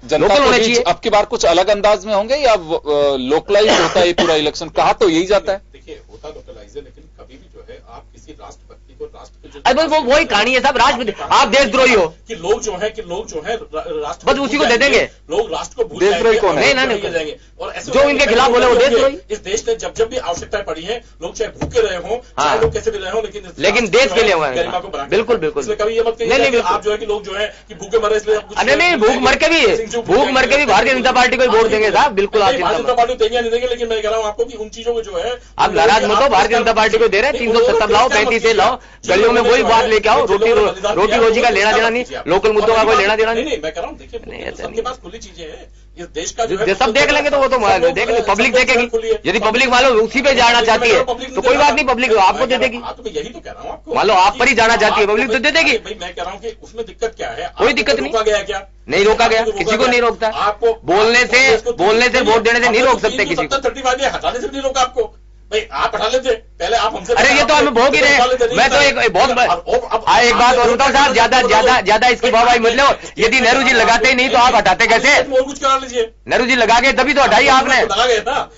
जनता के बीच अब की बार कुछ अलग अंदाज में होंगे या लोकलाइज होता है ये पूरा इलेक्शन? कहा तो यही जाता है, देखिए होता लोकलाइज है, लेकिन कभी भी जो है आप किसी राष्ट्रभक्ति को, राष्ट्र के अरे वो वही कहानी है साहब, राष्ट्रपति आप देशद्रोही हो कि लोग जो है राष्ट्र बस उसी को दे देंगे, लोग राष्ट्र को भूल देशद्रोही कौन है? जाएंगे। और ऐसे जो इनके खिलाफ बोले वो देशद्रोही। इस देश ने जब जब भी आवश्यकताएं पड़ी है, लोग चाहे भूखे रहे हों, चाहे लोग कैसे भी रहे हों, लेकिन देश के लिए हुआ है। गरिमा को बढ़ा, बिल्कुल बिल्कुल। इसलिए कभी ये मत कहिए आप जो है कि लोग जो है कि भूखे मरे इसलिए नहीं, भूख मर के भी भारतीय जनता पार्टी को वोट देंगे साहब, बिल्कुल। आप भारतीय जनता पार्टी देंगे नहीं देंगे, लेकिन मैं कह रहा हूं आपको कि उन चीजों को जो है आप नाराज मत हो, भारतीय जनता पार्टी को दे रहे हैं। 370 लाओ, 35 लाओ, गलियों में वही बात लेके आओ। रोटी रोजी का लेना देना नहीं, लोकल मुद्दों का कोई लेना देना नहीं। मैं कह रहा हूं देखिए सबके पास खुली चीजें हैं, इस देश का जो सब देख लेंगे तो वो तो देख लेंगे, पब्लिक देखेगी। यदि पब्लिक मान लो उसी पे जाना चाहती है तो कोई बात नहीं, पब्लिक आपको दे देगी। यही तो कह रहा हूं आपको, मान लो आप पर ही जाना चाहती है पब्लिक तो दे देगी। मैं कह रहा हूं कि उसमें दिक्कत क्या है? कोई दिक्कत नहीं, रोका गया क्या? नहीं रोका गया, किसी को नहीं रोकता। आपको बोलने से वोट देने से नहीं रोक सकते किसी को। 35 हटाने से नहीं रोका आपको भाई, आप हटा लेते पहले, आप हमसे। अरे ये तो हमें भोग ही रहे। मैं तो एक बात और बताऊं साहब, ज्यादा इसकी वाहवाही मत लो। यदि नेहरू जी लगाते ही नहीं तो आप हटाते कैसे? कुछ करा लीजिए। नेहरू जी लगा गए तभी तो हटाई आपने।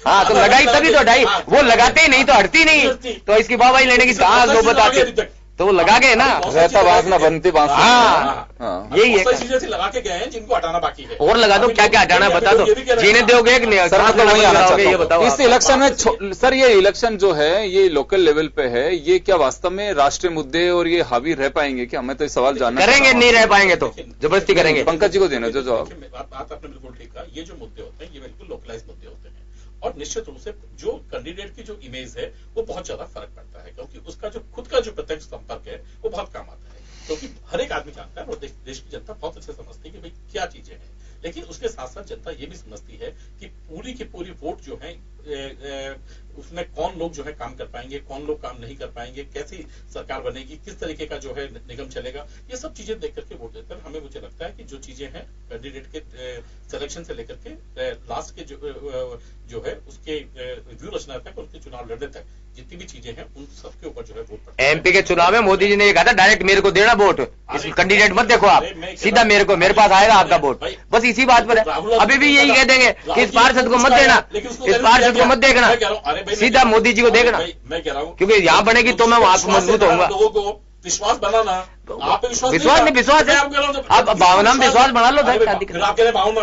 हाँ तो लगाई तभी तो हटाई, वो लगाते ही नहीं तो हटती नहीं, तो इसकी वाहवाही लेने की कहाँ नौबत आती? तो वो लगा गए ना, रहता बांस ना बनती बांस। हाँ यही है, चीजें लगा के गए हैं जिनको हटाना बाकी है। और लगा दो, क्या क्या हटाना बता दो, जीने दोगे कि नहीं? सर मैं तो वहीं आना चाहता ये बताओ हूं इस इलेक्शन में। सर ये इलेक्शन जो है ये लोकल लेवल पे है, ये क्या वास्तव में राष्ट्रीय मुद्दे और ये हावी रह पाएंगे क्या? हमें तो सवाल जानना करेंगे, नहीं रह पाएंगे तो जबरदस्ती करेंगे। पंकज जी को देना जो जवाब। बात आपने बिल्कुल ठीक कहा, ये जो मुद्दे होते हैं ये बिल्कुल लोकलाइज मुद्दे होते हैं, और निश्चित रूप से जो कैंडिडेट की जो इमेज है वो बहुत ज्यादा फर्क पड़ता है, क्योंकि उसका जो खुद का जो प्रत्यक्ष संपर्क है वो बहुत काम आता है, क्योंकि हर एक आदमी जानता है और देश की जनता बहुत अच्छे समझती है कि भाई क्या चीजें हैं। लेकिन उसके साथ साथ जनता ये भी समझती है कि पूरी की पूरी वोट जो है उसमें कौन लोग जो है काम कर पाएंगे, कौन लोग काम नहीं कर पाएंगे, कैसी सरकार बनेगी, किस तरीके का जो है निगम चलेगा, ये सब चीजें देख करके वोट देते हैं। हमें मुझे लगता है कि जो चीजें हैं कैंडिडेट के सिलेक्शन से लेकर के लास्ट के जो है उसके व्यू रचना तक, उसके चुनाव लड़ने तक जितनी भी चीजें हैं उन सबके ऊपर जो है वोट पड़ता है। एमपी के चुनाव में मोदी जी ने कहा था डायरेक्ट मेरे को देना वोट, इस कैंडिडेट मत देखो आप, सीधा मेरे पास आएगा आपका वोट। बस इसी बात पर है, अभी भी यही कह देंगे कि इस पार्षद को मत देना, इस पार्षद को मत देखना, सीधा मोदी जी को देखना। मैं कह रहा हूँ क्योंकि यहाँ बनेगी तो मैं वहां मजबूत होऊंगा। लोगों को विश्वास बनाना, आप पे विश्वास है, आप भावना में विश्वास बना लो।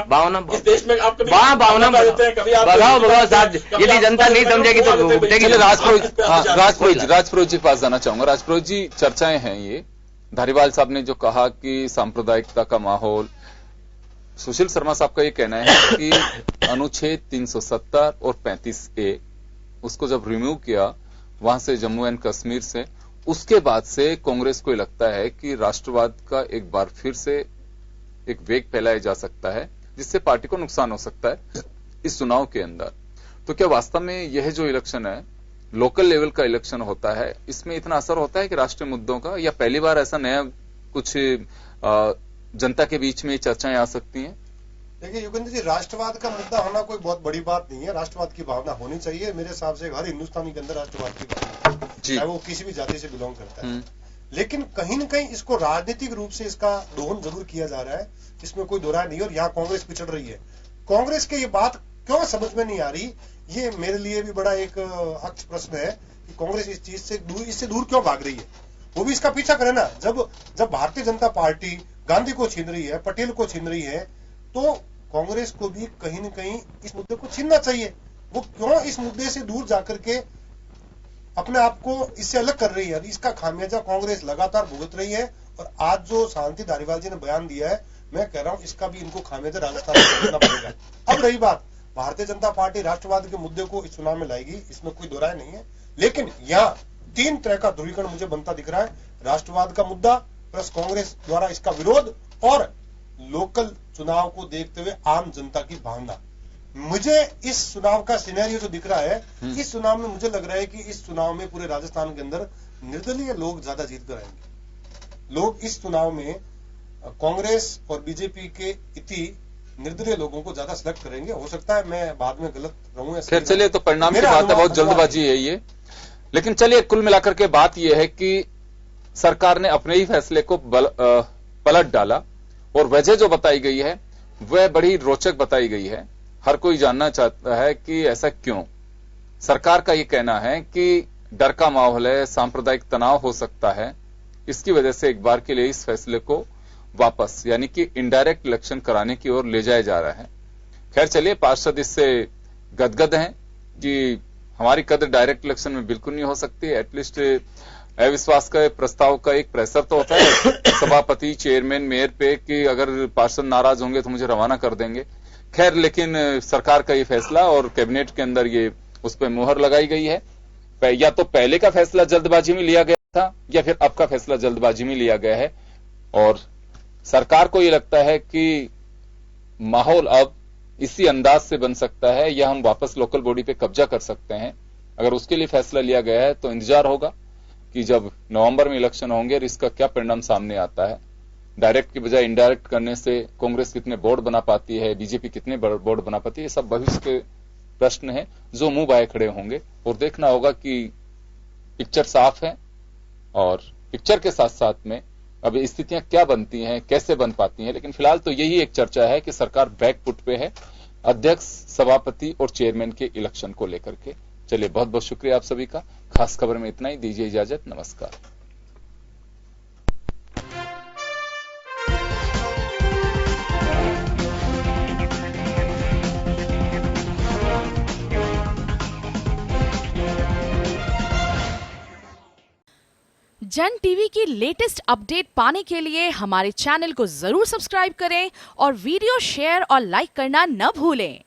भावना इस देश में आप भावना भगाओ साहब, यदि जनता नहीं समझेगी तो राजपुरोहित जी पास जाना चाहूंगा। राजपुरोहित जी, चर्चाएं हैं ये, धारीवाल साहब ने जो कहा कि सांप्रदायिकता का माहौल, सुशील शर्मा साहब का ये कहना है कि अनुच्छेद 370 और 35A उसको जब रिमूव किया वहां से जम्मू एंड कश्मीर से, उसके बाद से कांग्रेस को लगता है कि राष्ट्रवाद का एक बार फिर से एक वेग फैलाया जा सकता है, जिससे पार्टी को नुकसान हो सकता है इस चुनाव के अंदर। तो क्या वास्तव में यह जो इलेक्शन है लोकल लेवल का इलेक्शन होता है, इसमें इतना असर होता है कि राष्ट्रीय मुद्दों का, या पहली बार ऐसा नया कुछ जनता के बीच में चर्चाएं आ सकती हैं? देखिए युगेंद्र जी, राष्ट्रवाद का मुद्दा होना कोई बहुत बड़ी बात नहीं है। राष्ट्रवाद की भावना होनी चाहिए। मेरे हिसाब से हर हिंदुस्तानी के अंदर राष्ट्रवाद की भावना है, चाहे वो किसी भी जाति से बिलोंग करता है। लेकिन कहीं न कहीं इसको राजनीतिक रूप से इसका दोहन जरूर किया जा रहा है, इसमें कोई दो राय नहीं है। और यहाँ कांग्रेस पिछड़ रही है। कांग्रेस के ये बात क्यों समझ में नहीं आ रही, ये मेरे लिए भी बड़ा एक अक्ष प्रश्न है कि कांग्रेस इस चीज से इससे दूर क्यों भाग रही है। वो भी इसका पीछा करे ना। जब भारतीय जनता पार्टी गांधी को छीन रही है, पटेल को छीन रही है, तो कांग्रेस को भी कहीं न कहीं इस मुद्दे को छीनना चाहिए। वो क्यों इस मुद्दे से दूर जाकर के अपने आप को इससे अलग कर रही है। इसका खामियाजा कांग्रेस लगातार भुगत रही है। और आज जो शांति धारीवाल जी ने बयान दिया है, मैं कह रहा हूं इसका भी इनको खामियाजा राजस्थान में भुगतना पड़ेगा। अब रही बात, भारतीय जनता पार्टी राष्ट्रवाद के मुद्दे को इस चुनाव में लाएगी, इसमें कोई दो राय नहीं है। लेकिन यहाँ 3 तरह का ध्रुवीकरण मुझे बनता दिख रहा है। राष्ट्रवाद का मुद्दा प्लस कांग्रेस द्वारा इसका विरोध और लोकल चुनाव को देखते हुए आम जनता की भावना। मुझे इस चुनाव का सिनेरियो जो दिख रहा है, इस चुनाव में मुझे लग रहा है कि इस चुनाव में पूरे राजस्थान के अंदर निर्दलीय लोग ज्यादा जीत कर आएंगे। लोग इस चुनाव में कांग्रेस और बीजेपी के इति निर्दलीय लोगों को ज्यादा सिलेक्ट करेंगे। हो सकता है मैं बाद में गलत रहूं। खैर चलिए, तो परिणाम की बात है, बहुत जल्दबाजी है ये। लेकिन चलिए, कुल मिलाकर के बात यह है कि सरकार ने अपने ही फैसले को पलट डाला, और वजह जो बताई गई है वह बड़ी रोचक बताई गई है। हर कोई जानना चाहता है कि ऐसा क्यों। सरकार का यह कहना है कि डर का माहौल है, सांप्रदायिक तनाव हो सकता है, इसकी वजह से एक बार के लिए इस फैसले को वापस, यानी कि इनडायरेक्ट इलेक्शन कराने की ओर ले जाया जा रहा है। खैर चलिए, पार्षद इससे गदगद हैं कि हमारी कदर डायरेक्ट इलेक्शन में बिल्कुल नहीं हो सकती। एटलीस्ट अविश्वास का प्रस्ताव का एक प्रेशर तो होता है सभापति, चेयरमैन, मेयर पे कि अगर पार्षद नाराज होंगे तो मुझे रवाना कर देंगे। खैर, लेकिन सरकार का ये फैसला और कैबिनेट के अंदर ये उस पर मुहर लगाई गई है। या तो पहले का फैसला जल्दबाजी में लिया गया था, या फिर अब का फैसला जल्दबाजी में लिया गया है। और सरकार को ये लगता है कि माहौल अब इसी अंदाज से बन सकता है, या हम वापस लोकल बॉडी पे कब्जा कर सकते हैं। अगर उसके लिए फैसला लिया गया है तो इंतजार होगा कि जब नवंबर में इलेक्शन होंगे और इसका क्या परिणाम सामने आता है। डायरेक्ट की बजाय इनडायरेक्ट करने से कांग्रेस कितने बोर्ड बना पाती है, बीजेपी कितने बोर्ड बना पाती है, ये सब भविष्य के प्रश्न हैं जो मुंह बाए खड़े होंगे। और देखना होगा कि पिक्चर साफ है, और पिक्चर के साथ साथ में अब स्थितियां क्या बनती हैं, कैसे बन पाती हैं। लेकिन फिलहाल तो यही एक चर्चा है कि सरकार बैकफुट पे है अध्यक्ष, सभापति और चेयरमैन के इलेक्शन को लेकर के। चलिए, बहुत बहुत शुक्रिया आप सभी का। खास खबर में इतना ही, दीजिए इजाजत, नमस्कार। जन टीवी की लेटेस्ट अपडेट पाने के लिए हमारे चैनल को जरूर सब्सक्राइब करें और वीडियो शेयर और लाइक करना न भूलें।